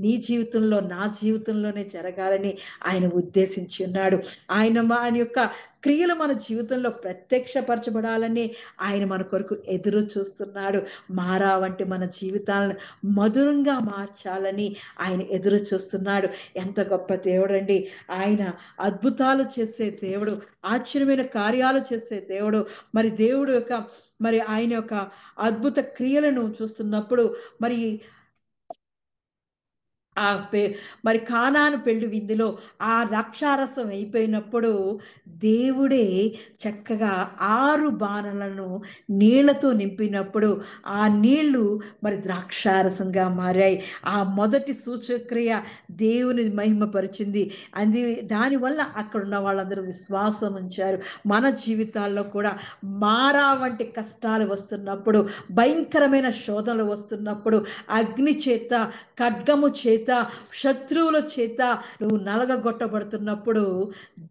నీ జీవితంలో, నా జీవితంలోనే జరగాలని ఆయన ఉద్దేశించి ఉన్నాడు. ఆయన యొక్క క్రియలు మన జీవితంలో ప్రత్యక్షపరచబడాలని ఆయన మన కొరకు ఎదురు చూస్తున్నాడు. మారావంటి మన జీవితాలను మధురంగా మార్చాలని ఆయన ఎదురు చూస్తున్నాడు. ఎంత గొప్ప దేవుడు అండి. ఆయన అద్భుతాలు చేసే దేవుడు, ఆశ్చర్యమైన కార్యాలు చేసే దేవుడు. మరి దేవుడు యొక్క మరి ఆయన యొక్క అద్భుత క్రియలను చూస్తున్నప్పుడు మరి ఆ మరి కానాను పెళ్లి విందులో ఆ ద్రాక్షారసం అయిపోయినప్పుడు దేవుడే చక్కగా 6 బాణలను నీళ్లతో నింపినప్పుడు ఆ నీళ్లు మరి ద్రాక్షారసంగా మారాయి. ఆ మొదటి సూచక్రియ దేవుని మహిమపరిచింది. అది దానివల్ల అక్కడ ఉన్న వాళ్ళందరూ విశ్వాసం ఉంచారు. మన జీవితాల్లో కూడా మారా వంటి కష్టాలు వస్తున్నప్పుడు, భయంకరమైన శోధనలు వస్తున్నప్పుడు, అగ్ని చేత, ఖడ్గము చేత, శత్రువుల చేత నువ్వు నలగగొట్టబడుతున్నప్పుడు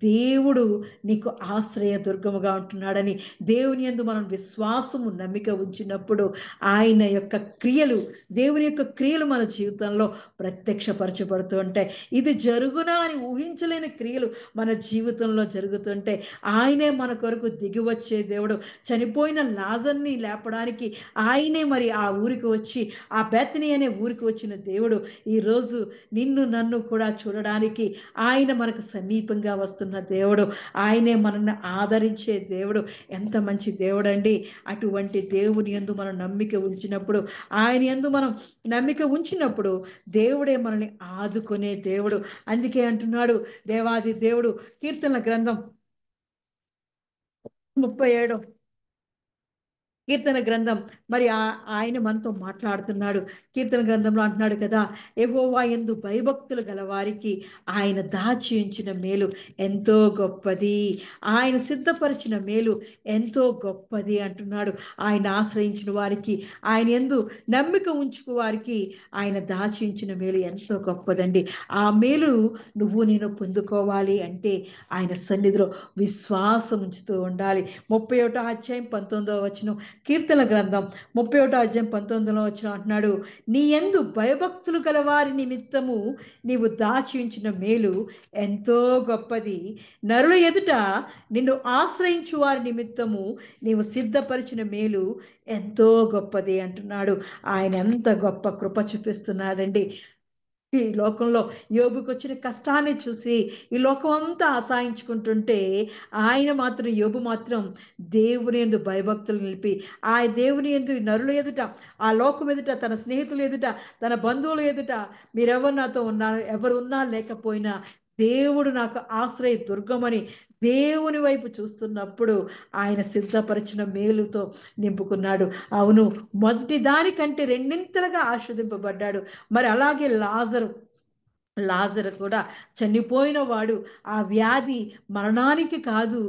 దేవుడు నీకు ఆశ్రయ దుర్గముగా ఉంటున్నాడని, దేవుని యందు మనం విశ్వాసము నమ్మిక ఉంచినప్పుడు ఆయన యొక్క క్రియలు, దేవుని యొక్క క్రియలు మన జీవితంలో ప్రత్యక్షపరచబడుతూ ఉంటాయి. ఇది జరుగునా అని ఊహించలేని క్రియలు మన జీవితంలో జరుగుతుంటే ఆయనే మన కొరకు దిగి వచ్చే దేవుడు. చనిపోయిన లాజర్ని లేపడానికి ఆయనే మరి ఆ ఊరికి వచ్చి, ఆ బెతనీ అనే ఊరికి వచ్చిన దేవుడు ఈరోజు నిన్ను నన్ను కూడా చూడడానికి ఆయన మనకు సమీపంగా వస్తున్న దేవుడు. ఆయనే మనల్ని ఆదరించే దేవుడు. ఎంత మంచి దేవుడు అండి. అటువంటి దేవుని యందు మనం నమ్మిక ఉంచినప్పుడు, ఆయన యందు మనం నమ్మిక ఉంచినప్పుడు దేవుడే మనల్ని ఆదుకునే దేవుడు. అందుకే అంటున్నాడు దేవాది దేవుడు కీర్తనల గ్రంథం 37 కీర్తన గ్రంథం మరి ఆయన మనతో మాట్లాడుతున్నాడు. కీర్తన గ్రంథంలో అంటున్నాడు కదా, యెహోవా యందు భయభక్తులు గల వారికి ఆయన దాచి ఉంచిన మేలు ఎంతో గొప్పది, ఆయన సిద్ధపరిచిన మేలు ఎంతో గొప్పది అంటున్నాడు. ఆయన ఆశ్రయించిన వారికి, ఆయన యందు నమ్మిక ఉంచుకు వారికి ఆయన దాచి ఉంచిన మేలు ఎంతో గొప్పదండి. ఆ మేలు నువ్వు నేను పొందుకోవాలి అంటే ఆయన సన్నిధిలో విశ్వాసం ఉంచుతూ ఉండాలి. 31వ అధ్యాయం 19వ వచనం, కీర్తన గ్రంథం 31వ అధ్యాయం 19వ వచనం అంటున్నాడు, నీ యందు భయభక్తులు గల వారి నిమిత్తము నీవు దాచి ఉంచిన మేలు ఎంతో గొప్పది, నరుల ఎదుట నిన్ను ఆశ్రయించు వారి నిమిత్తము నీవు సిద్ధపరిచిన మేలు ఎంతో గొప్పది అంటున్నాడు. ఆయన ఎంత గొప్ప కృప చూపిస్తున్నాడండి. ఈ లోకంలో యోబుకు వచ్చిన కష్టాన్ని చూసి ఈ లోకం అంతా ఆశాయించుకుంటుంటే ఆయన మాత్రం, యోబు మాత్రం దేవుని యందు భయభక్తులు నిలిపి, ఆ దేవుని యందు నరుల ఎదుట, ఆ లోకం ఎదుట, తన స్నేహితుల ఎదుట, తన బంధువుల ఎదుట, మీరెవరు నాతో ఉన్నారు, ఎవరు ఉన్నా లేకపోయినా దేవుడు నాకు ఆశ్రయ దుర్గమని దేవుని వైపు చూస్తున్నప్పుడు ఆయన సిద్ధపరిచిన మేలుతో నింపుకున్నాడు. అవును, మొదటి దానికంటే రెండింతలుగా ఆస్వాదింపబడ్డాడు. మరి అలాగే లాజరు కూడా చనిపోయిన వాడు, ఆ వ్యాధి మరణానికి కాదు,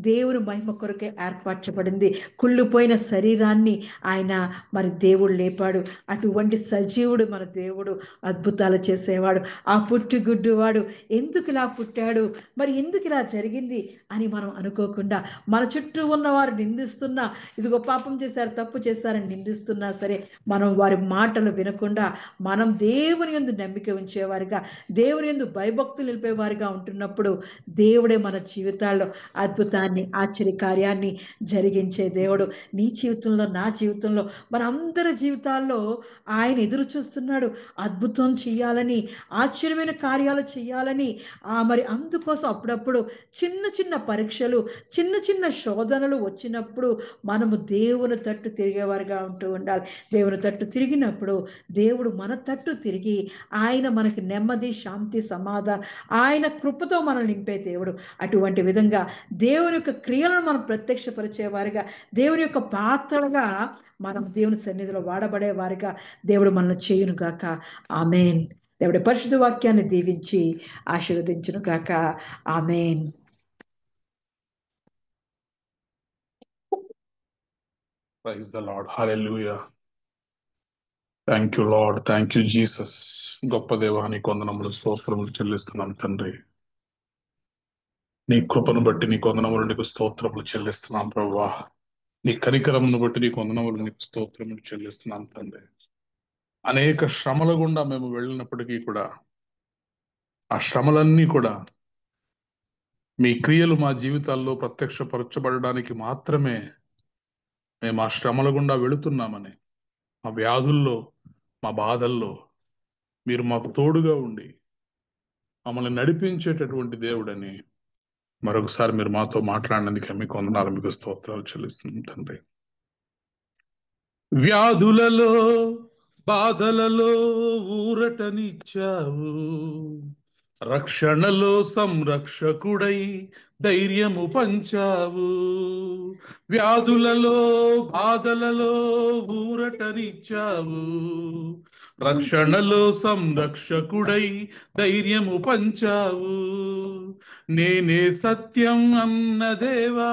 దేవుని మహిమ కొరకే ఏర్పరచబడింది. కుళ్ళిపోయిన శరీరాన్ని ఆయన మరి దేవుడు లేపాడు. అటువంటి సజీవుడు మన దేవుడు, అద్భుతాలు చేసేవాడు. ఆ పుట్టుగుడ్డువాడు ఎందుకు ఇలా పుట్టాడు, మరి ఎందుకు ఇలా జరిగింది అని మనం అనుకోకుండా, మన చుట్టూ ఉన్నవారు నిందిస్తున్నా, ఇదిగో పాపం చేశారు, తప్పు చేశారని నిందిస్తున్నా సరే, మనం వారి మాటలు వినకుండా మనం దేవుని యందు నమ్మిక ఉంచేవారిగా, దేవుని యందు భయభక్తులు నిలిపేవారిగా ఉంటున్నప్పుడు దేవుడే మన జీవితాల్లో అద్భుతాన్ని, ఆశ్చర్యకార్యాన్ని జరిగించే దేవుడు. నీ జీవితంలో, నా జీవితంలో, మన అందరి జీవితాల్లో ఆయన ఎదురు చూస్తున్నాడు. అద్భుతం చెయ్యాలని, ఆశ్చర్యమైన కార్యాలు చెయ్యాలని. మరి అందుకోసం అప్పుడప్పుడు చిన్న చిన్న పరీక్షలు, చిన్న చిన్న శోధనలు వచ్చినప్పుడు మనము దేవుని తట్టు తిరిగేవారిగా ఉంటూ ఉండాలి. దేవుని తట్టు తిరిగినప్పుడు దేవుడు మన తట్టు తిరిగి ఆయన మనకి నెమ్మది, శాంతి, సమాధానం, ఆయన కృపతో మనం నింపే దేవుడు. అటువంటి విధంగా దేవుని యొక్క క్రియలను మనం ప్రత్యక్షపరిచేవారిగా, దేవుని యొక్క పాత్రలుగా మనం దేవుని సన్నిధిలో వాడబడే వారిగా దేవుడు మనల్ని చేయును గాక. ఆమెన్. దేవుడి పరిశుద్ధ వాక్యాన్ని దీవించి ఆశీర్వదించును గాక. Amen. Praise the Lord. Hallelujah. Thank you Lord. Thank you Jesus. గొప్ప దేవానికి వందనములు, స్తోత్రములు చెల్లిస్తున్నాం తండ్రి. నీ కృపను బట్టి నీకు వందనములు, నీకు స్తోత్రములు చెల్లిస్తున్నాం ప్రభువా. నీ కనికరమును బట్టి నీకు వందనములు, నీకు స్తోత్రములు చెల్లిస్తున్నాం తండ్రి. అనేక శ్రమల గుండా మేము వెళ్ళినప్పటికీ కూడా, ఆ శ్రమలన్నీ కూడా మీ క్రియలు మా జీవితాల్లో ప్రత్యక్షపరచబడడానికి మాత్రమే మేము ఆ శ్రమల గుండా వెళుతున్నామని, మా వ్యాధుల్లో, మా బాధల్లో మీరు మాకు తోడుగా ఉండి మమ్మల్ని నడిపించేటటువంటి దేవుడని మరొకసారి మీరు మాతో మాట్లాడినందుకే మీకు వందనాలు, మీకు స్తోత్రాలు చెల్లిస్తున్నాం తండ్రి. వ్యాధులలో, బాధలలో ఊరటనిచ్చావు, రక్షణలో సంరక్షకుడై ధైర్యము పంచావు. వ్యాధులలో, బాధలలో ఊరటనిచ్చావు, రక్షణలో సంరక్షకుడై ధైర్యము పంచావు. నేనే సత్యం అన్న దేవా,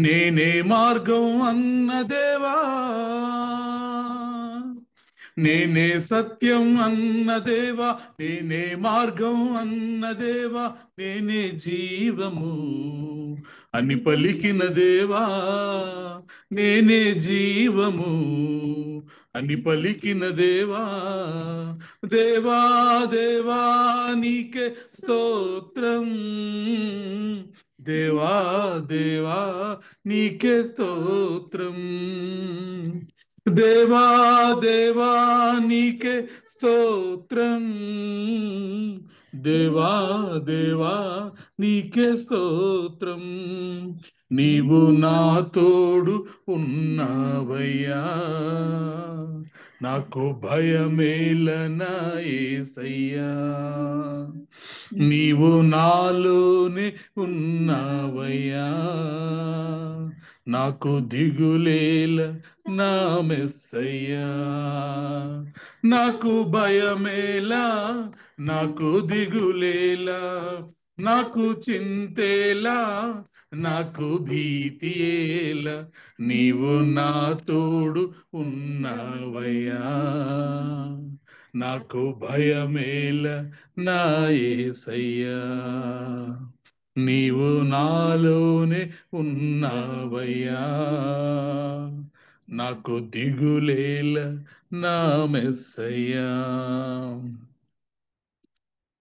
నేనే మార్గం అన్న దేవా, నేనే సత్యం అన్న దేవా, నేనే మార్గం అన్న దేవా, నేనే జీవము అని పలికిన దేవా, నేనే జీవము అని పలికిన దేవా. దేవా దేవా నీకే స్తోత్రం, దేవా దేవా నీకే స్తోత్రం, దేవా దేవా నీకే స్తోత్రం, దేవా దేవా నీకే స్తోత్రం. నీవు నా తోడు ఉన్నావయ్యా, నాకు భయమేలనా యేసయ్యా. నీవు నాలోనే ఉన్నావయ్యా, నాకు దిగులేల నా మెస్సయ్యా. నాకు భయమేలా, నాకు దిగులేలా, నాకు చింతేలా, నాకు భీతియేలా, నీవు నా తోడు ఉన్నావయ్యా, నాకు భయమేలా నా యేసయ్యా. నీవు నాలోనే ఉన్నావయ్యా, నాకు దిగులేల నా మెస్సయ్యా.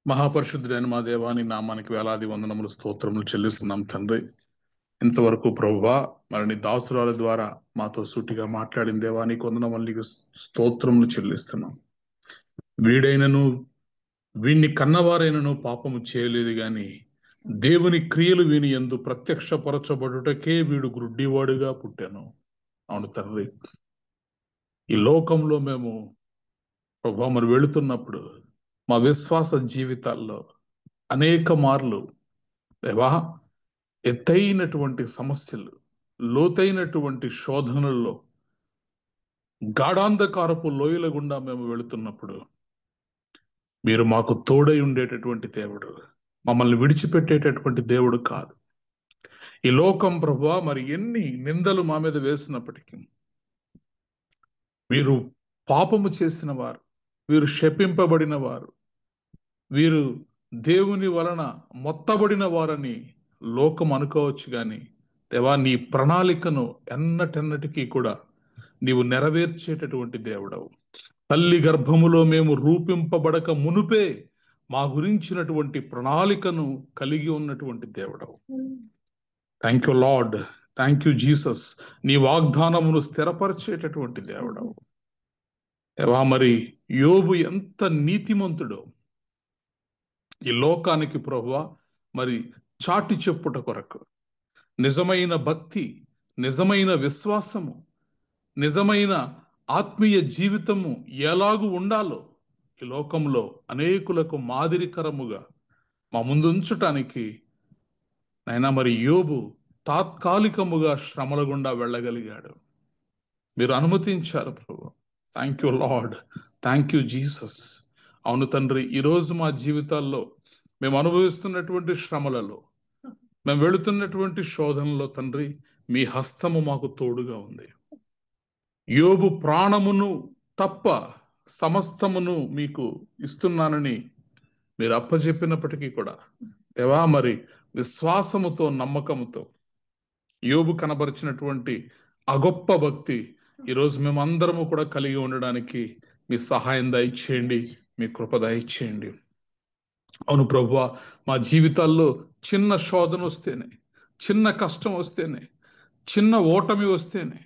మహాపరిశుద్ధుడైన మా దేవాని నామానికి వేలాది వందనములు, స్తోత్రములు చెల్లిస్తున్నాం తండ్రి. ఇంతవరకు ప్రభువా మరి నీ దాసురాల ద్వారా మాతో సూటిగా మాట్లాడిన దేవానికి వందనములు, నీకు స్తోత్రములు చెల్లిస్తున్నాం. వీడిని కన్నవారైనను పాపము చేయలేదు గాని దేవుని క్రియలు వీని యందు ప్రత్యక్షపరచబడుటకే వీడు గ్రుడ్డివాడుగా పుట్టాను. అవును తండ్రి, ఈ లోకంలో మేము ప్రభువా మరి వెళుతున్నప్పుడు మా విశ్వాస జీవితాల్లో అనేక మార్లు దేవా ఎత్తైనటువంటి సమస్యలు, లోతైనటువంటి శోధనల్లో, గాఢాంధకారపు లోయల గుండా మేము వెళుతున్నప్పుడు మీరు మాకు తోడై ఉండేటటువంటి దేవుడు, మమ్మల్ని విడిచిపెట్టేటటువంటి దేవుడు కాదు. ఈ లోకం ప్రభువా మరి ఎన్ని నిందలు మా మీద వేసినప్పటికీ, వీరు పాపము చేసిన వారు, వీరు శపింపబడిన వారు, వీరు దేవుని వలన మొత్తబడిన వారని లోకం అనుకోవచ్చు. కానీ దేవా నీ ప్రణాళికను ఎన్నటెన్నటికీ కూడా నీవు నెరవేర్చేటటువంటి దేవుడవు. తల్లి గర్భములో మేము రూపింపబడక మునుపే మా గురించినటువంటి ప్రణాళికను కలిగి ఉన్నటువంటి దేవుడవు. Thank you Lord, thank you Jesus. నీ వాగ్దానమును స్థిరపరిచేటటువంటి దేవుడవు దేవా. మరి యోబు ఎంత నీతిమంతుడో ఈ లోకానికి ప్రభువా మరి చాటి చెప్పుట కొరకు, నిజమైన భక్తి, నిజమైన విశ్వాసము, నిజమైన ఆత్మీయ జీవితము ఎలాగూ ఉండాలో ఈ లోకంలో అనేకులకు మాదిరికరముగా మా ముందు ఉంచటానికి నైనా మరి యోబు తాత్కాలికముగా శ్రమల గుండా వెళ్ళగలిగాడు. మీరు అనుమతించారు ప్రభు. Thank you Lord, thank you Jesus. అవును తండ్రి, ఈరోజు మా జీవితాల్లో మేము అనుభవిస్తున్నటువంటి శ్రమలలో, మేము వెళుతున్నటువంటి శోధనలో తండ్రి మీ హస్తము మాకు తోడుగా ఉంది. యోబు ప్రాణమును తప్ప సమస్తమును మీకు ఇస్తున్నానని మీరు అప్పచెప్పినప్పటికీ కూడా దేవా మరి విశ్వాసముతో, నమ్మకముతో యోబు కనబరిచినటువంటి ఆ గొప్ప భక్తి ఈరోజు మేమందరము కూడా కలిగి ఉండడానికి మీ సహాయం దయచేయండి, మీ కృప దయచేయండి. అవును ప్రభువా, మా జీవితాల్లో చిన్న శోధన వస్తేనే, చిన్న కష్టం వస్తేనే, చిన్న ఓటమి వస్తేనే,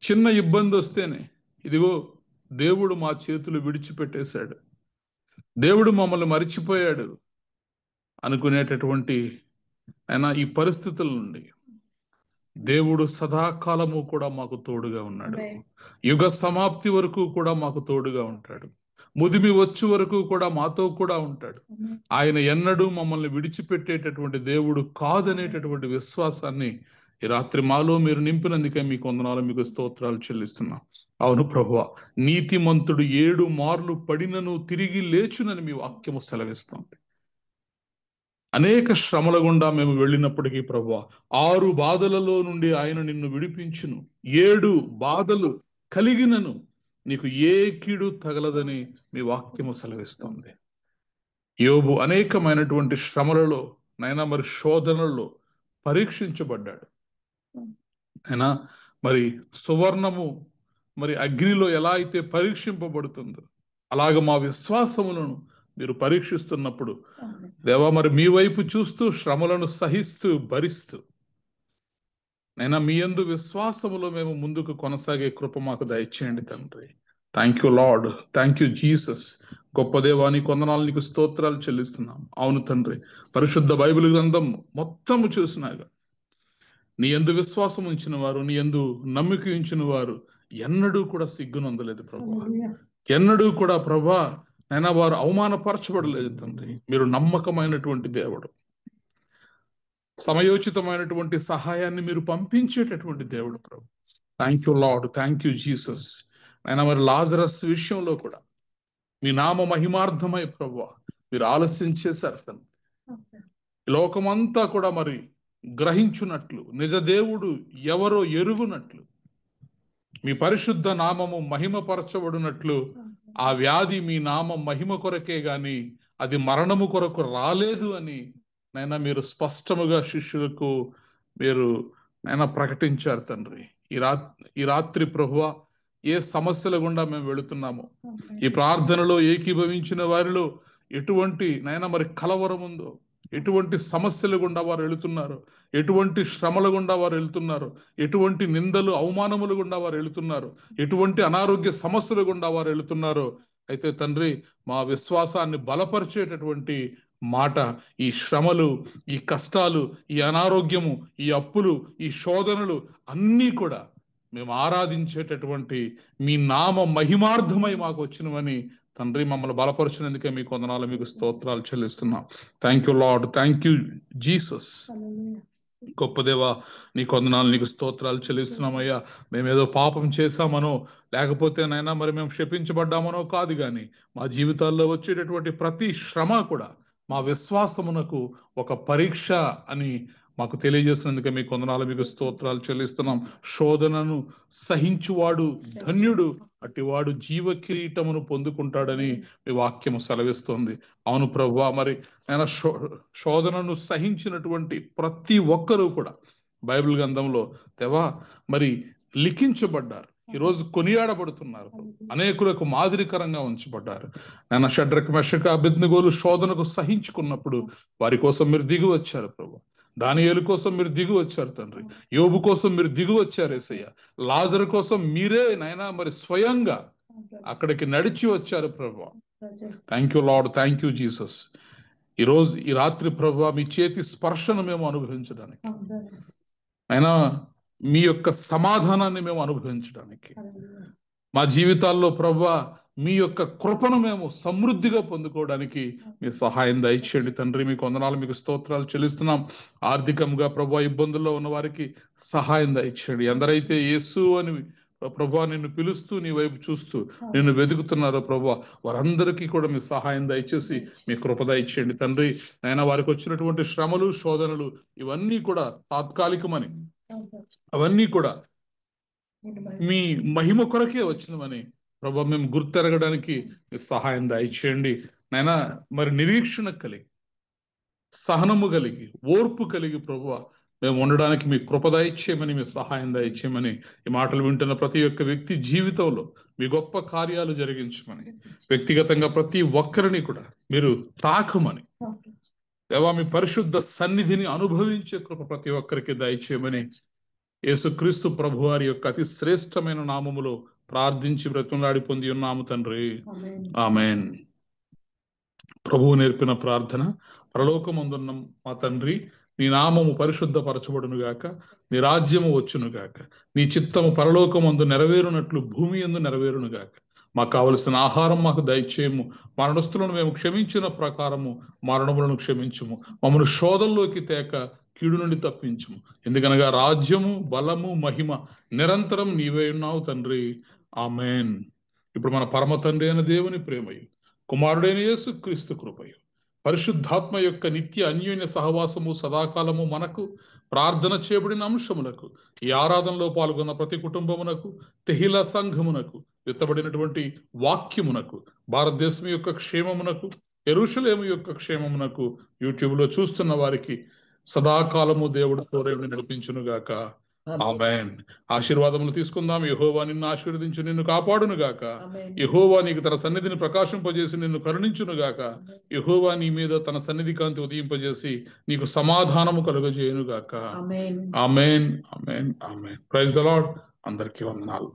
చిన్న ఇబ్బంది వస్తేనే ఇదిగో దేవుడు మా చేతులు విడిచిపెట్టేశాడు, దేవుడు మమ్మల్ని మరిచిపోయాడు అనుకునేటటువంటి అయినా ఈ పరిస్థితుల నుండి దేవుడు సదాకాలము కూడా మాకు తోడుగా ఉన్నాడు. యుగ సమాప్తి వరకు కూడా మాకు తోడుగా ఉంటాడు. ముదిమి వచ్చే వరకు కూడా మాతో కూడా ఉంటాడు. ఆయన ఎన్నడూ మమ్మల్ని విడిచిపెట్టేటటువంటి దేవుడు కాదనేటటువంటి విశ్వాసాన్ని ఈ రాత్రి మాలో మీరు నింపినందుకే మీకు వందనాలు, మీకు స్తోత్రాలు చెల్లిస్తున్నాం. అవును ప్రభువా, నీతిమంతుడు 7 మార్లు పడినను తిరిగి లేచునని మీ వాక్యము సెలవిస్తుంది. అనేక శ్రమల గుండా మేము వెళ్ళినప్పటికీ ప్రభువా 6 బాధలలో నుండి ఆయన నిన్ను విడిపించును. 7 బాధలు కలిగినను నీకు ఏ కీడు తగలదని మీ వాక్యము సెలవిస్తుంది. యోబు అనేకమైనటువంటి శ్రమలలో నైనా మరి శోధనలలో పరీక్షించబడ్డాడు. అయినా మరి సువర్ణము మరి అగ్నిలో ఎలా అయితే పరీక్షింపబడుతుందో అలాగ మా విశ్వాసములను మీరు పరీక్షిస్తున్నప్పుడు దేవా మరి మీ వైపు చూస్తూ శ్రమలను సహిస్తూ భరిస్తూ నైనా మీ యందు విశ్వాసములో మేము ముందుకు కొనసాగే కృప మాకు దయచేయండి తండ్రి. Thank you Lord, thank you Jesus. గొప్ప దేవాని కొందనాలు నీకు స్తోత్రాలు చెల్లిస్తున్నాం. అవును తండ్రి, పరిశుద్ధ బైబిల్ గ్రంథం మొత్తము చూసినాగా నీ యందు విశ్వాసం ఉంచిన వారు, నీ యందు నమ్మిక ఉంచిన వారు ఎన్నడూ కూడా సిగ్గునొందలేదు ప్రభా. ఎన్నడూ కూడా ప్రభా నైనా వారు అవమానపరచబడలేదు తండ్రి. మీరు నమ్మకమైనటువంటి దేవుడు, సమయోచితమైనటువంటి సహాయాన్ని మీరు పంపించేటటువంటి దేవుడు ప్రభు. Thank you Lord, thank you Jesus. అయినా మరి లాజరస్ విషయంలో కూడా మీ నామ మహిమార్థమై ప్రభు మీరు ఆలస్యం చేశారు తండ్రి. లోకమంతా కూడా మరి గ్రహించున్నట్లు, నిజ దేవుడు ఎవరో ఎరుగునట్లు, మీ పరిశుద్ధ నామము మహిమపరచబడినట్లు ఆ వ్యాధి మీ నామం మహిమ కొరకే గాని అది మరణము కొరకు రాలేదు అని నైనా మీరు స్పష్టముగా శిష్యులకు మీరు నైనా ప్రకటించారు తండ్రి. ఈ రాత్రి ప్రభువా ఏ సమస్యల గుండా మేము వెళుతున్నామో, ఈ ప్రార్థనలో ఏకీభవించిన వారిలో ఎటువంటి నైనా మరి కలవరం ఉందో, ఎటువంటి సమస్యల గుండా వారు వెళుతున్నారు, ఎటువంటి శ్రమల గుండా వారు వెళుతున్నారు, ఎటువంటి నిందలు అవమానముల గుండా వారు వెళుతున్నారు, ఎటువంటి అనారోగ్య సమస్యల గుండా వారు వెళుతున్నారు, అయితే తండ్రి మా విశ్వాసాన్ని బలపరిచేటటువంటి మాట ఈ శ్రమలు, ఈ కష్టాలు, ఈ అనారోగ్యము, ఈ అప్పులు, ఈ శోధనలు అన్నీ కూడా మేము ఆరాధించేటటువంటి మీ నామ మహిమార్థమై మాకు వచ్చినవని తండ్రి మమ్మల్ని బలపరిచినందుకే మీకు వందనాలు, మీకు స్తోత్రాలు చెల్లిస్తున్నాం. Thank you Lord, thank you Jesus. గొప్ప దేవా నీకు వందనాలు, నీకు స్తోత్రాలు చెల్లిస్తున్నామయ్యా. మేమేదో పాపం చేశామనో లేకపోతే నైనా మరి మేము క్షపించబడ్డామనో కాదు, కానీ మా జీవితాల్లో వచ్చేటటువంటి ప్రతి శ్రమ కూడా మా విశ్వాసమునకు ఒక పరీక్ష అని మాకు తెలియజేసినందుకే మీకు వందనాలు, మీకు స్తోత్రాలు చెల్లిస్తున్నాం. శోధనను సహించువాడు ధన్యుడు, అట్టివాడు జీవ కిరీటమును పొందుకుంటాడని మీ వాక్యము సెలవిస్తుంది. అవును ప్రభువా, మరి ఆయన శోధనను సహించినటువంటి ప్రతి ఒక్కరూ కూడా బైబిల్ గ్రంథంలో దేవా మరి లిఖించబడ్డారు, ఈరోజు కొనియాడబడుతున్నారు, అనేకులకు మాదిరికరంగా ఉంచబడ్డారు. నేను షడ్రక్ మెషక అబేద్నెగోలు శోధనకు సహించుకున్నప్పుడు వారి కోసం మీరు దిగి వచ్చారు ప్రభు. దానియేలు కోసం మీరు దిగి వచ్చారు తండ్రి. యోబు కోసం మీరు దిగి వచ్చారు యేసయ్య. లాజరు కోసం మీరే నైనా మరి స్వయంగా అక్కడికి నడిచి వచ్చారు ప్రభు. Thank you Lord, thank you Jesus. ఈరోజు ఈ రాత్రి ప్రభు మీ చేతి స్పర్శను మేము అనుభవించడానికి, అయినా మీ యొక్క సమాధానాన్ని మేము అనుభవించడానికి, మా జీవితాల్లో ప్రభువా మీ యొక్క కృపను మేము సమృద్ధిగా పొందుకోవడానికి మీ సహాయం దయచేయండి తండ్రి. మీకు వందనాలు, మీకు స్తోత్రాలు చెల్లిస్తున్నాం. ఆర్థికంగా ప్రభువా ఇబ్బందుల్లో ఉన్న వారికి సహాయం దయచేయండి. ఎందరైతే యేసు అని ప్రభువా నిన్ను పిలుస్తూ నీ వైపు చూస్తూ నిన్ను వెతుకుతున్నారో ప్రభువా వారందరికీ కూడా మీ సహాయం దయచేసి మీ కృప దయచేయండి తండ్రి. అయినా వారికి వచ్చినటువంటి శ్రమలు శోధనలు ఇవన్నీ కూడా తాత్కాలికమని, అవన్నీ కూడా మీ మహిమ కొరకే వచ్చినవని ప్రభు మేము గుర్తెరగడానికి సహాయం దయచేయండి నైనా. మరి నిరీక్షణ కలిగి, సహనము కలిగి, ఓర్పు కలిగి ప్రభువా మేము ఉండడానికి మీ కృప దయచేయమని, మీ సహాయం దయచేయమని, ఈ మాటలు వింటున్న ప్రతి ఒక్క వ్యక్తి జీవితంలో మీ గొప్ప కార్యాలు జరిగించమని, వ్యక్తిగతంగా ప్రతి ఒక్కరిని కూడా మీరు తాకమని దేవా, మీ పరిశుద్ధ సన్నిధిని అనుభవించే కృప ప్రతి ఒక్కరికి దయచేయమని యేసుక్రీస్తు ప్రభు వారి యొక్క అతి శ్రేష్టమైన నామములో ప్రార్థించి బ్రతిమలాడి పొంది ఉన్నాము తండ్రి, ఆమేన్. ప్రభువు నేర్పిన ప్రార్థన. పరలోకమందున్న మా తండ్రి, నీ నామము పరిశుద్ధపరచబడును గాక, నీ రాజ్యము వచ్చును గాక, నీ చిత్తము పరలోకమందు నెరవేరునట్లు భూమి యందు నెరవేరును గాక. మాకు కావలసిన ఆహారం మాకు దయచేయము, మరణస్తులను మేము క్షమించిన ప్రకారము మరణములను క్షమించుము, మమ్మల్ని శోధంలోకి తేక కీడు నుండి తప్పించుము. ఎందుకనగా రాజ్యము, బలము, మహిమ నిరంతరం నీవే ఉన్నావు తండ్రి, ఆమేన్. ఇప్పుడు మన పరమ తండ్రి అయిన దేవుని ప్రేమయు, కుమారుడైన యేసుక్రీస్తు కృపయు, పరిశుద్ధాత్మ యొక్క నిత్య అన్యోన్య సహవాసము సదాకాలము మనకు, ప్రార్థన చేయబడిన అంశములకు, ఈ ఆరాధనలో పాల్గొన్న ప్రతి కుటుంబమునకు, తెహిల సంఘమునకు, విత్తబడినటువంటి వాక్యమునకు, భారతదేశం యొక్క క్షేమమునకు, యెరూషలేము యొక్క క్షేమమునకు, యూట్యూబ్లో చూస్తున్న వారికి సదాకాలము దేవుడు తోడేయుండి నడిపించును గాక, ఆమేన్. ఆశీర్వాదములు తీసుకుందాం. యెహోవా నిన్ను ఆశీర్వదించు, నిన్ను కాపాడును గాక. యెహోవా నీకు తన సన్నిధిని ప్రకాశింపజేసి నిన్ను కరుణించును గాక. యెహోవా నీ మీద తన సన్నిధి కాంతి ఉదయింపజేసి నీకు సమాధానము కలుగజేయును గాక. ఆమేన్, ఆమేన్, ఆమేన్. Praise the Lord. అందరికీ వందనాలు.